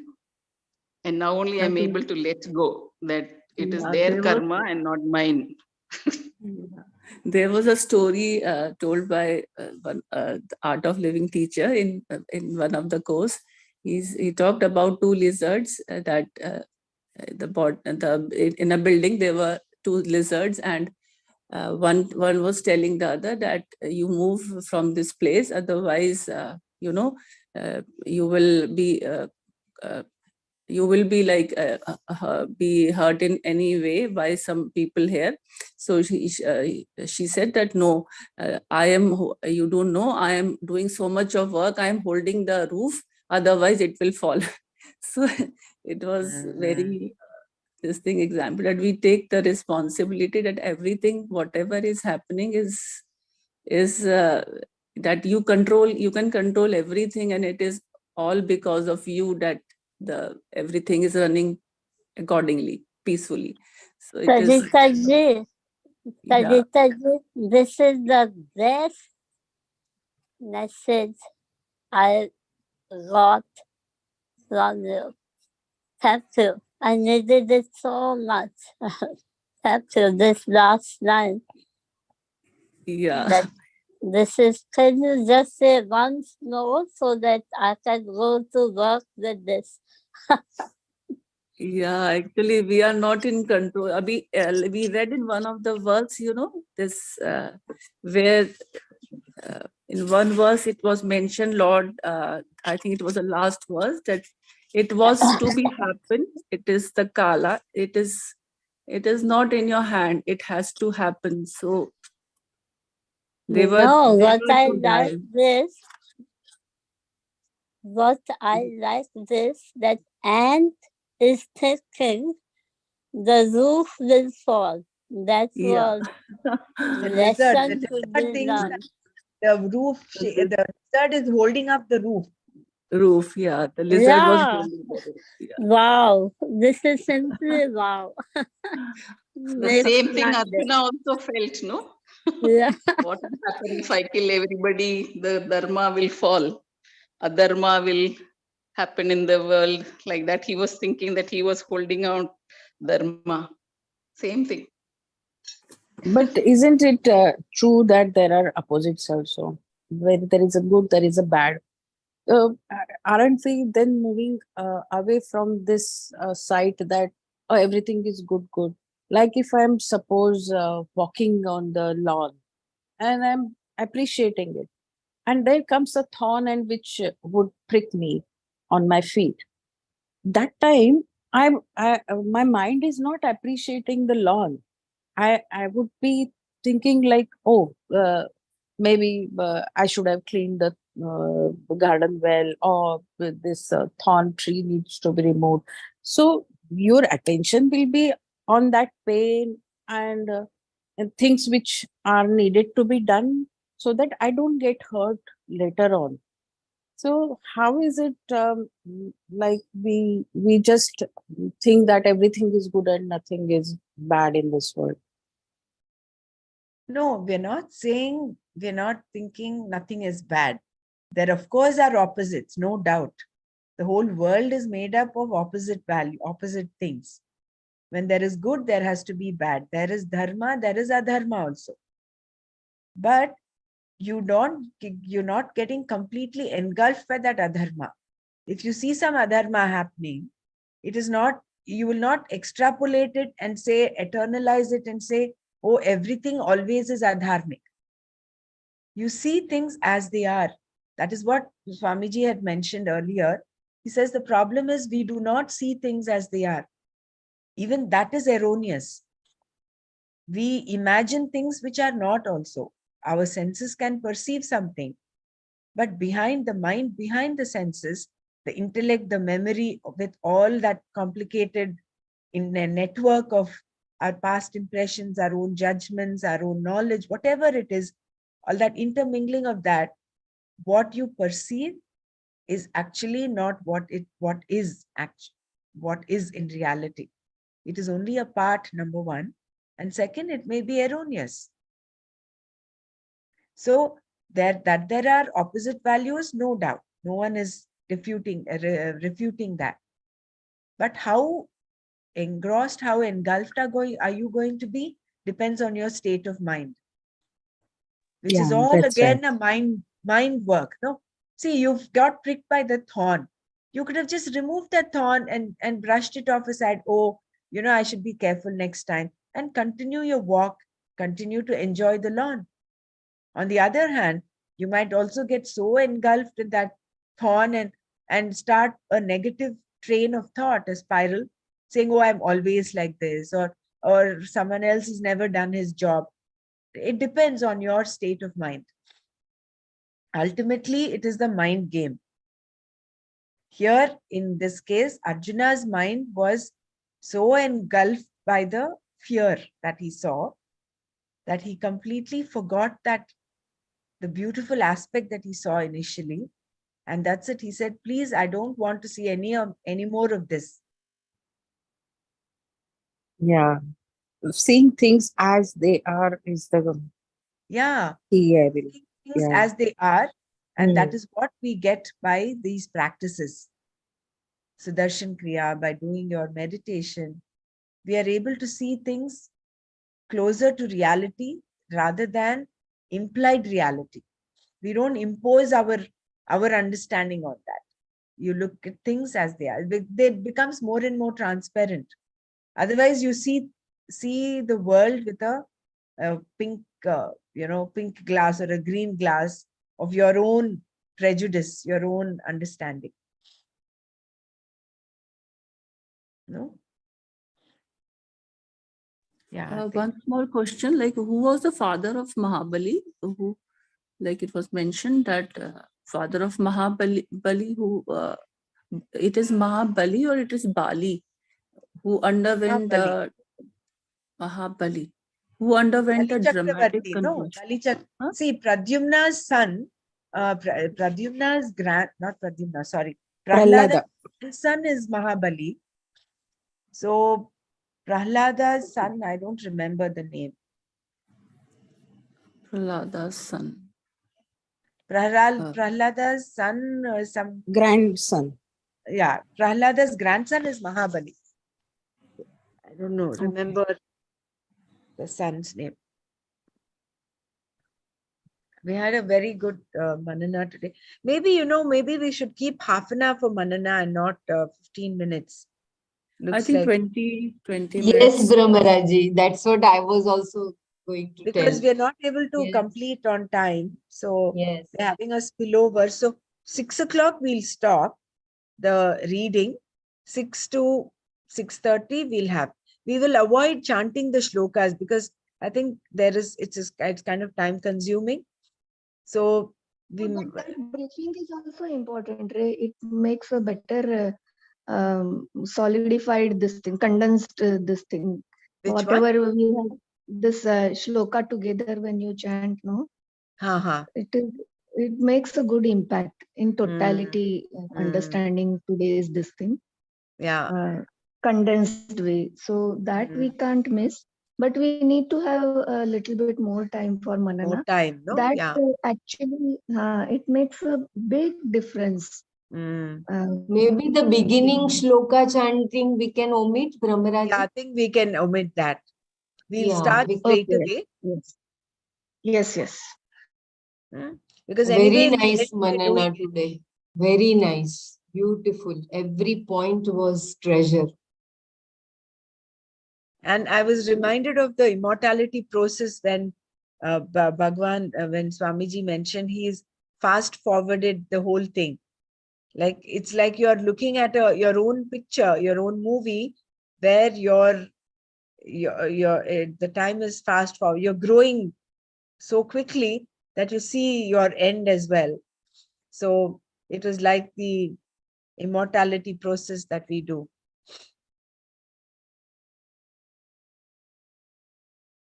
And now only I'm able to let go that it is their karma and not mine. There was a story told by the Art of Living teacher in one of the course. He talked about two lizards that in a building there were two lizards, and one was telling the other that you move from this place, otherwise you will be like be hurt in any way by some people here. So she said that no, you don't know, I am doing so much of work, I am holding the roof, otherwise it will fall. So it was very this thing example that we take the responsibility that everything whatever is happening is that you can control everything, and it is all because of you that everything is running accordingly, peacefully. So it is this is the best message I got from you. Thank you. I needed it so much. Thank you. This last line. Yeah. This is, can you just say once more so that I can go to work with this? Yeah, actually, we are not in control. We read in one of the verse, this where in one verse it was mentioned, Lord, I think it was the last verse, that it was to be happen. It is the kala. It is not in your hand. It has to happen. So they were No, they were to die. what I like this, that ant is thinking the roof will fall. That Yeah. was The lesson to lizard be thinks that learned. the roof, the lizard is holding up the roof. Roof, yeah. The lizard was Yeah. holding the roof. Yeah. Wow. This is simply wow. The Makes same thing wonder. Arjuna also felt, no? Yeah. What will happen if I kill everybody? The dharma will fall. Adharma will happen in the world. Like that, he was thinking that he was holding out dharma. Same thing. But isn't it true that there are opposites also? Where there is a good, there is a bad. Aren't we then moving away from this site that everything is good, good? Like if I'm suppose walking on the lawn and I'm appreciating it, and there comes a thorn and which would prick me on my feet. That time, my mind is not appreciating the lawn. I would be thinking like, oh, maybe I should have cleaned the garden well, or this thorn tree needs to be removed. So your attention will be on that pain and things which are needed to be done, so that I don't get hurt later on. So how is it like we just think that everything is good and nothing is bad in this world? No, we're not saying, we're not thinking nothing is bad. There, of course, are opposites, no doubt. The whole world is made up of opposite value, opposite things. When there is good, there has to be bad. There is dharma, there is adharma also. But you're not getting completely engulfed by that adharma. If you see some adharma happening, it is not, you will not extrapolate it and say, eternalize it and say, oh, everything always is adharmic. You see things as they are. That is what Swamiji had mentioned earlier. He says the problem is we do not see things as they are. Even that is erroneous. We imagine things which are not also. Our senses can perceive something, but behind the mind, behind the senses, the intellect, the memory, with all that complicated in a network of our past impressions, our own judgments, our own knowledge, whatever it is, all that intermingling of that, what you perceive is actually not what is in reality. It is only a part, number one. And second, it may be erroneous. So that there are opposite values, no doubt. No one is refuting that. But how engrossed, how engulfed are you going to be depends on your state of mind, which is Yeah, all that's right. again a mind work. No, see, you've got pricked by the thorn. You could have just removed that thorn and brushed it off aside. Oh, I should be careful next time, and continue your walk, continue to enjoy the lawn. On the other hand, you might also get so engulfed in that thorn and start a negative train of thought, a spiral, saying, oh, I'm always like this, or someone else has never done his job. It depends on your state of mind. Ultimately, it is the mind game. Here, in this case, Arjuna's mind was so engulfed by the fear that he saw that he completely forgot that the beautiful aspect that he saw initially. And that's it. He said, please, I don't want to see any more of this. Yeah, seeing things as they are is the Yeah, key, I believe. things Yeah. as they are. And that Mm. is what we get by these practices. Sudarshan Kriya, by doing your meditation, we are able to see things closer to reality rather than implied reality. We don't impose our understanding on that. You look at things as they are. It becomes more and more transparent. Otherwise, you see the world with a pink, pink glass or a green glass of your own prejudice, your own understanding. No? Yeah. One small question, like who was the father of Mahabali? Who, like it was mentioned that father of Mahabali, who it is Mahabali or it is Bali, who underwent Mahabali. Mahabali, who underwent a Bali dramatic Chakravarti. No, conversion. Huh? See, Pradyumna's son, Pradyumna's not Pradyumna, sorry. Prahlada. Prahlada's son is Mahabali. So, Prahlada's son, I don't remember the name. Prahlada's son. Prahlada's son, some Grandson. yeah, Prahlada's grandson is Mahabali. I don't know, remember the son's name. We had a very good Manana today. Maybe, maybe we should keep half an hour for Manana and not 15 minutes. Looks I think like 20 Yes, minutes. Brahmaraji. That's what I was also going to because tell. we are not able to Yes. complete on time. So Yes. we're having a spillover. So 6 o'clock we'll stop the reading. 6 to 6:30 we'll have. We will avoid chanting the shlokas because I think it's kind of time consuming. So we But that breathing is also important, right? It makes a better solidified this thing, condensed this thing. which Whatever one? we have this shloka together when you chant, no, Ha. it makes a good impact in totality, understanding today's this thing, Yeah. condensed way. So that we can't miss. But we need to have a little bit more time for Manana. More time, no? That Yeah. actually it makes a big difference. Maybe the beginning shloka chanting we can omit, Brahmaraji. Yeah, I think we can omit that. We'll Yeah, start straight Okay. away. Yes. Because Very anyway, nice we're doing Manana it. today. Very nice. Beautiful. Every point was treasure. And I was reminded of the immortality process when Bhagwan, when Swamiji mentioned he's fast forwarded the whole thing. Like it's like you're looking at your own picture, your own movie, where the time is fast forward. You're growing so quickly that you see your end as well. So it was like the immortality process that we do.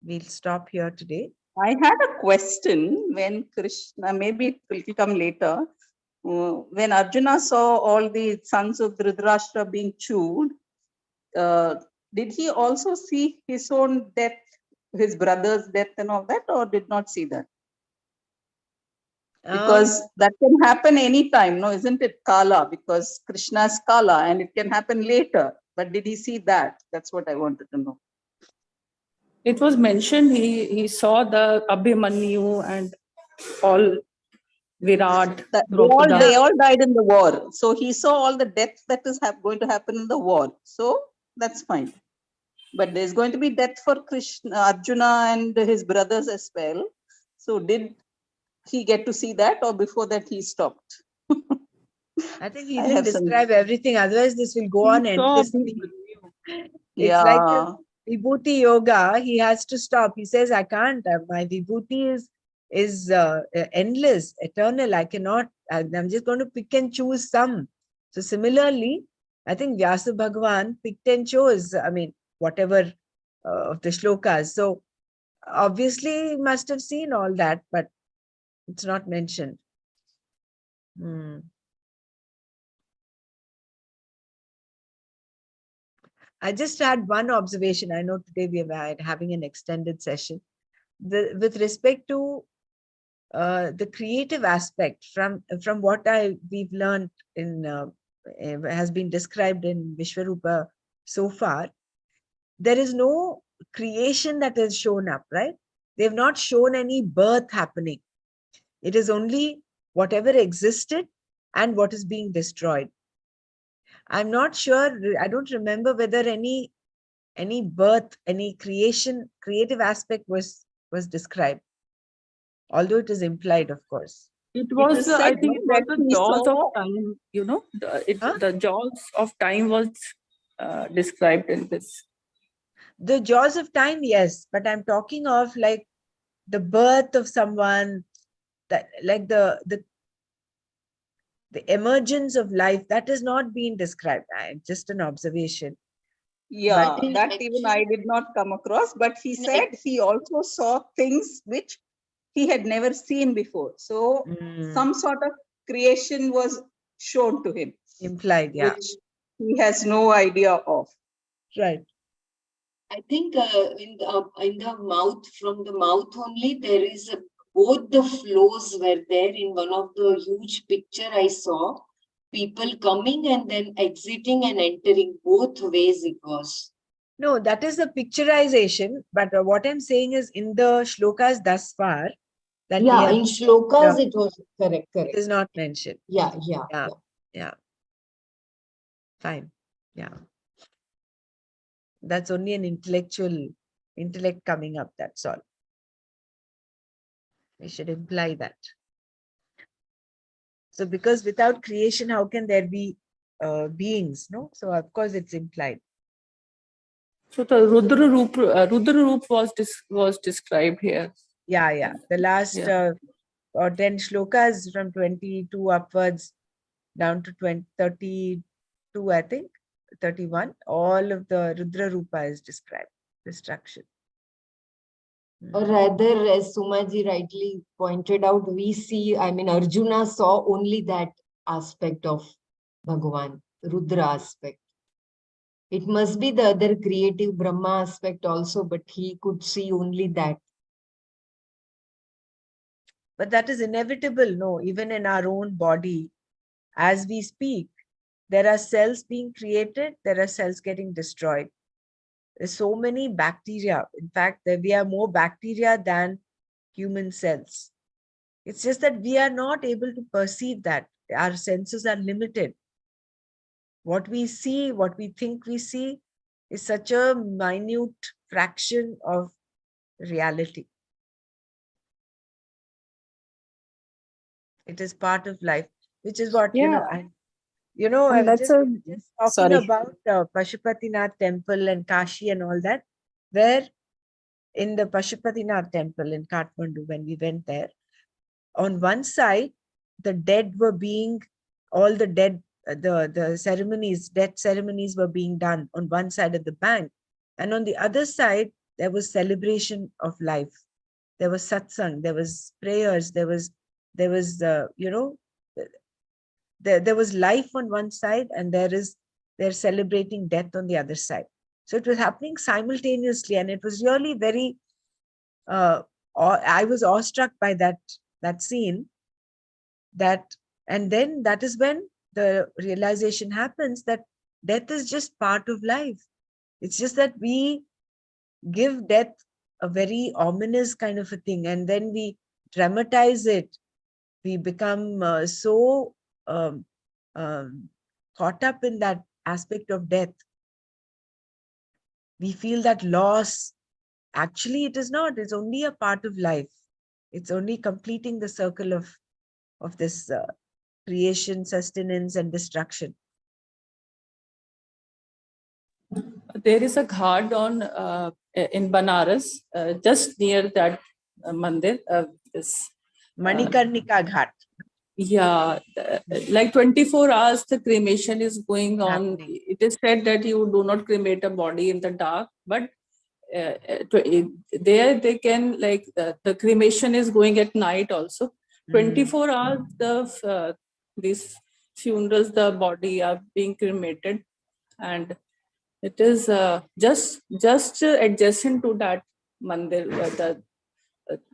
We'll stop here today. I had a question when Krishna, maybe it will come later, when Arjuna saw all the sons of Dhritarashtra being chewed, did he also see his own death, his brother's death and all that, or did not see that? Because that can happen anytime, no? Isn't it Kala? Because Krishna's Kala and it can happen later. But did he see that? That's what I wanted to know. It was mentioned he saw the Abhimanyu and all Virat. They all died in the war. So he saw all the death that is going to happen in the war. So that's fine. But there's going to be death for Krishna, Arjuna and his brothers as well. So did he get to see that, or before that he stopped? I think he didn't describe everything. Otherwise, this will go on endlessly. It's like a Vibhuti yoga. He has to stop. He says, I can't. My Vibhuti is endless, eternal. I cannot. I'm just going to pick and choose some. So similarly, I think Vyasa Bhagavan picked and chose, whatever of the shlokas. So obviously, he must have seen all that, but it's not mentioned. I just had one observation. I know today we are having an extended session. With respect to the creative aspect, from what we've learned has been described in Vishwarupa so far, there is no creation that has shown up, right? They've not shown any birth happening. It is only whatever existed and what is being destroyed. I'm not sure, I don't remember whether any birth, any creative aspect was described, although it is implied, of course. It It was, is said I think it was that the he jaws of saw. time, Huh? the jaws of time was described in this. The jaws of time, yes, but I'm talking of like the birth of someone, that like the emergence of life, that has not been described. Just an observation. Yeah, that even I did not come across, but he said he also saw things which he had never seen before. So some sort of creation was shown to him, Implied, yeah. which he has no idea of. Right. I think in the mouth, from the mouth only, there is both the flows were there in one of the huge picture I saw. People coming and then exiting and entering, both ways it was. No, that is the picturization. But what I'm saying is in the shlokas thus far, that we Yeah, have, in shlokas it was correct. it is not mentioned. Yeah. Yeah. Fine. Yeah. That's only an intellect coming up. That's all. We should imply that. So because without creation, how can there be beings? No. So of course it's implied. So the Rudra Roop was described here. Yeah. The last or 10 shlokas from 22 upwards down to 32, I think, 31. All of the Rudra Rupa is described. Destruction. Or rather, as Sumaji rightly pointed out, we see, Arjuna saw only that aspect of Bhagavan, Rudra aspect. It must be the other creative Brahma aspect also, but he could see only that. But that is inevitable, no? Even in our own body, as we speak, there are cells being created, there are cells getting destroyed. There's so many bacteria. In fact, we are more bacteria than human cells. It's just that we are not able to perceive that. Our senses are limited. What we see, what we think we see, is such a minute fraction of reality. It is part of life, which is what, Yeah. I And was that's just talking sorry. about Pashupatinath temple and Kashi and all that, where in the Pashupatinath temple in Kathmandu, when we went there, on one side, the dead were being, all the dead, the ceremonies, death ceremonies were being done on one side of the bank. And on the other side, there was celebration of life. There was satsang, there was prayers, there was there was life on one side, and they're celebrating death on the other side. So it was happening simultaneously, and it was really very, I was awestruck by that scene. And then that is when the realization happens that death is just part of life. It's just that we give death a very ominous kind of a thing, and then we dramatize it. We become so caught up in that aspect of death. We feel that loss. Actually, it is not. It's only a part of life. It's only completing the circle of this creation, sustenance, and destruction. There is a ghat in Banaras, just near that mandir. This Manikarnika Ghat. Yeah, like 24 hours the cremation is going on. Happening. It is said that you do not cremate a body in the dark, but there they can, like, the cremation is going at night also. 24 hours these funerals, the body are being cremated, and it is just adjacent to that mandir,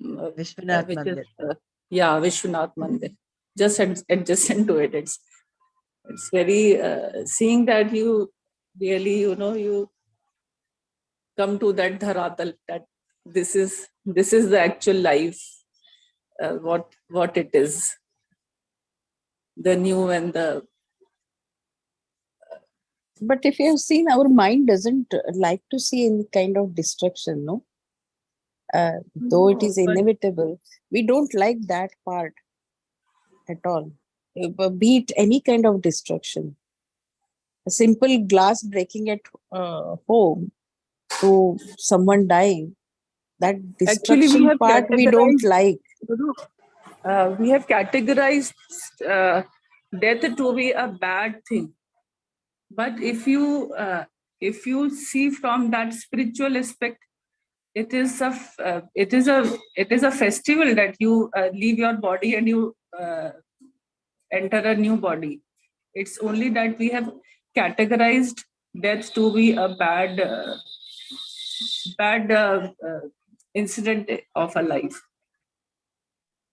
Vishwanath which is Mandir. Vishwanath Mandir, just adjacent to it. It's very seeing that you really, you come to that dharatal, that this is the actual life, what it is. the new and the. But if you have seen, our mind doesn't like to see any kind of destruction, no? Though it No, is but inevitable, we don't like that part at all. Be it any kind of destruction. A simple glass breaking at home to someone dying, that actually, we destruction have part we don't categorized. like. You know, we have categorized death to be a bad thing. But if you see from that spiritual aspect, it is a festival that you leave your body and you enter a new body. It's only that we have categorized death to be a bad incident of a life.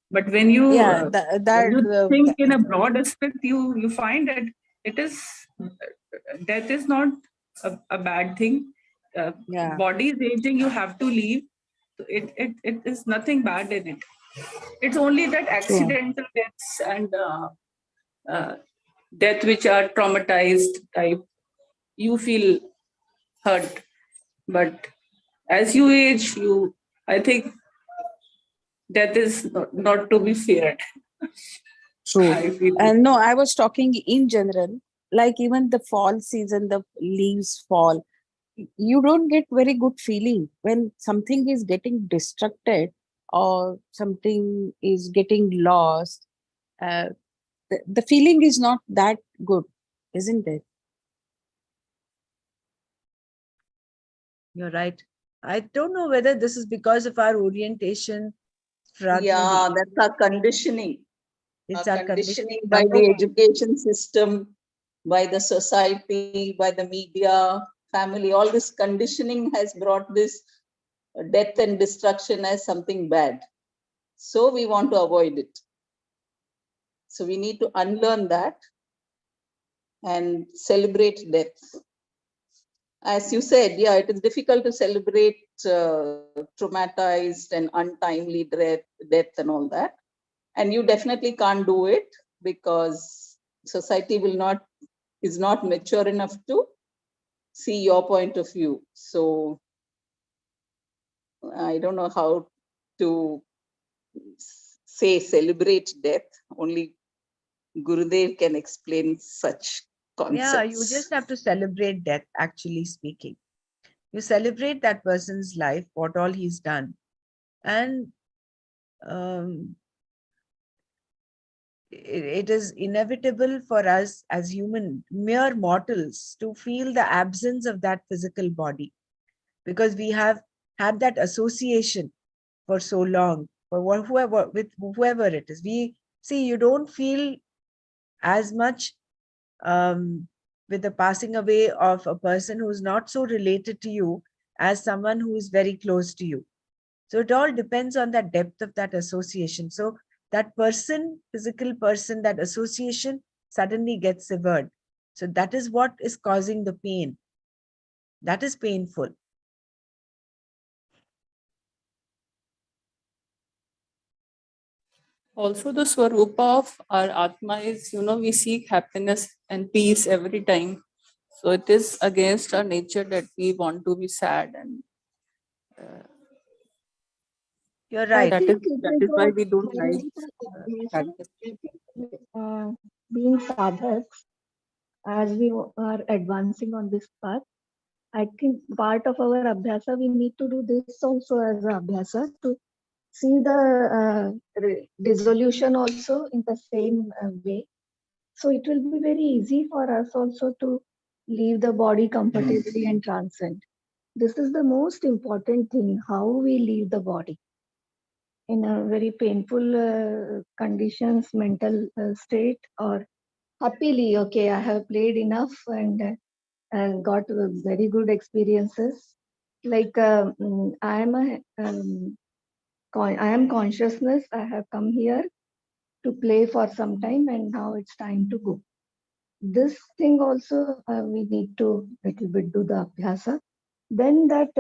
But when Yeah, you think in a broad aspect, you find that it is death is not a bad thing. yeah, Body is aging, you have to leave. It is nothing bad in it. It's only that true. accidental deaths and uh, death which are traumatized type, you feel hurt. But as you age, I think death is not to be feared. True. I feel And no, I was talking in general, like even the fall season, the leaves fall. You don't get very good feeling when something is getting destructed or something is getting lost. Uh, the feeling is not that good, isn't it? You're right. I don't know whether this is because of our orientation rather than Yeah, the that's our conditioning. it's Our our conditioning conditioning. by Number the one. education system, by the society, by the media, family, all this conditioning has brought this death and destruction as something bad. So we want to avoid it. So we need to unlearn that and celebrate death. As you said, yeah, it is difficult to celebrate traumatized and untimely death and all that. And you definitely can't do it because society is not mature enough to see your point of view. So I don't know how to say celebrate death. Only Gurudev can explain such concepts. Yeah, you just have to celebrate death, actually speaking. You celebrate that person's life, what all he's done. And um, it is inevitable for us as mere mortals to feel the absence of that physical body because we have had that association for so long for whoever it is. You don't feel as much with the passing away of a person who's not so related to you as someone who is very close to you. So it all depends on the depth of that association. So that person, physical person, that association suddenly gets severed. So that is what is causing the pain. That is painful. also the swarupa of our atma is, we seek happiness and peace every time. So it is against our nature that we want to be sad, and You're right. that is why we don't like sadness. Being sadhaks, as we are advancing on this path, I think part of our abhyasa, we need to do this also as a abhyasa to see the dissolution also in the same way. So it will be very easy for us also to leave the body comfortably and transcend. This is the most important thing, how we leave the body in a very painful conditions, mental state, or happily, okay, I have played enough and got very good experiences. Like I am consciousness. I have come here to play for some time, and now it's time to go. This thing also we need to little bit do the abhyasa. Then that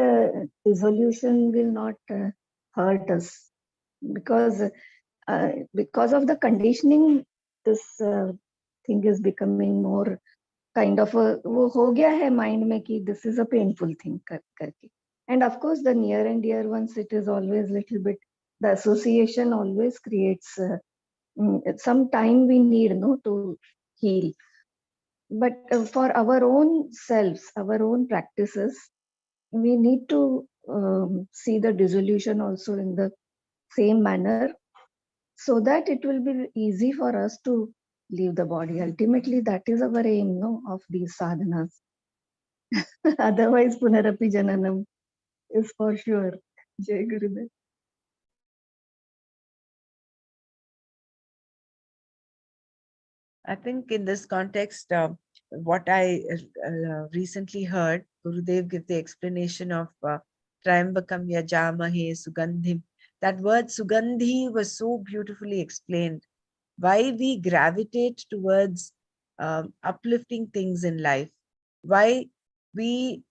dissolution will not hurt us because of the conditioning this thing is becoming more kind of a वो हो गया है mind में कि this is a painful thing करके. And of course, the near and dear ones, it is always little bit, the association always creates some time we need to heal. But for our own selves, our own practices, we need to see the dissolution also in the same manner, so that it will be easy for us to leave the body. Ultimately, that is our aim, of these sadhanas. Otherwise, Punarapi Jananam is for sure. Jai Gurudev. I think in this context, what I recently heard Gurudev give the explanation of Trayambakam Yajamahe Sugandhim. That word Sugandhi was so beautifully explained. Why we gravitate towards uplifting things in life. Why we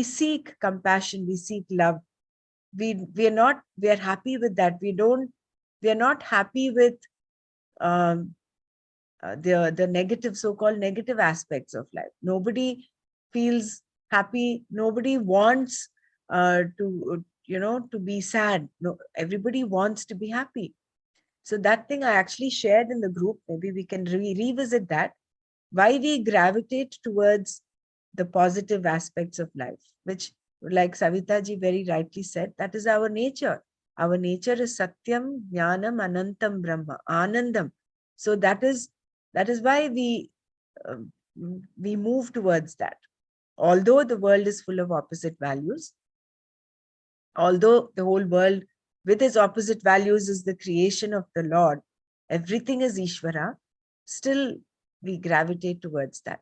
seek compassion, we seek love. We are happy with that. We are not happy with the negative, so-called negative aspects of life. Nobody feels happy. Nobody wants to be sad. No, everybody wants to be happy. So that thing I actually shared in the group. Maybe we can revisit that. Why we gravitate towards the positive aspects of life, which, like Savita ji very rightly said, that is our nature. Our nature is Satyam, Jnanam, Anantam, Brahma, Anandam. So that is why we move towards that. Although the world is full of opposite values, although the whole world with its opposite values is the creation of the Lord, everything is Ishvara, still we gravitate towards that.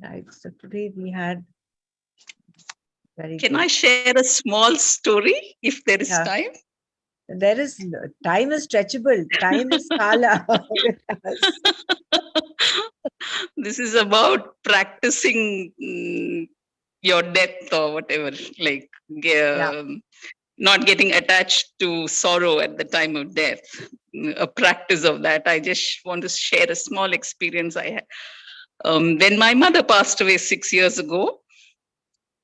Right. So today we had very Can good. I share a small story if there is time? There is time is stretchable. Time is kala with us. This is about practicing your death or whatever, like not getting attached to sorrow at the time of death. A practice of that. I just want to share a small experience I had. When my mother passed away 6 years ago,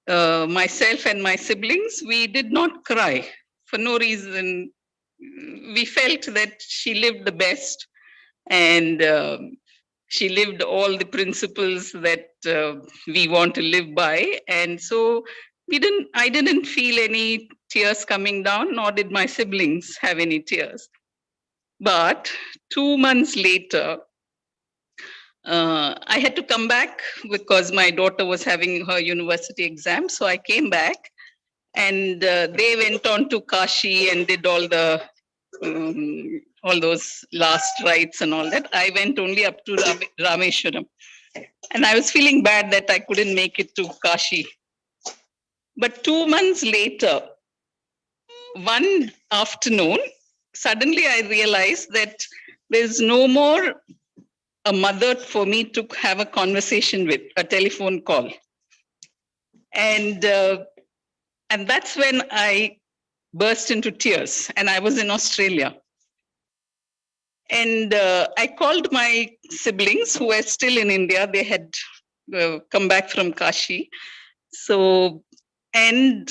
myself and my siblings, we did not cry for no reason. We felt that she lived the best, and she lived all the principles that we want to live by. And so I didn't feel any tears coming down, nor did my siblings have any tears. But 2 months later, I had to come back because my daughter was having her university exam. So I came back, and they went on to Kashi and did all those last rites and all that. I went only up to Rameshwaram. And I was feeling bad that I couldn't make it to Kashi. But 2 months later, one afternoon, suddenly I realized that there's no more a mother for me to have a conversation with, a telephone call. And that's when I burst into tears, and I was in Australia. And I called my siblings who were still in India. They had come back from Kashi. So, and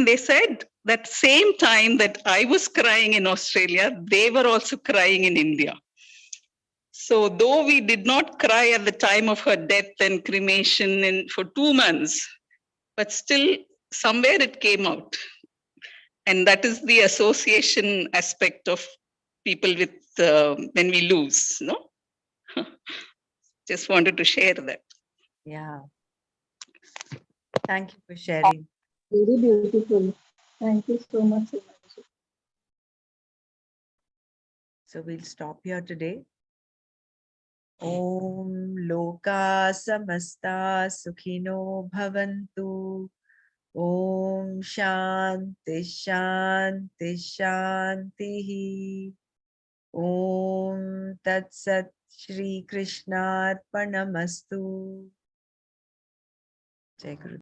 they said that same time that I was crying in Australia, they were also crying in India. So though we did not cry at the time of her death and cremation and for 2 months, but still somewhere it came out. And that is the association aspect of people with when we lose, no? Just wanted to share that. Yeah. Thank you for sharing. Very beautiful. Thank you so much. So we'll stop here today. Om Loka Samasta Sukhino Bhavantu. Om Shanti Shanti Shanti. Om Tat Sat Shri Krishna Arpanamastu. Jai Guru.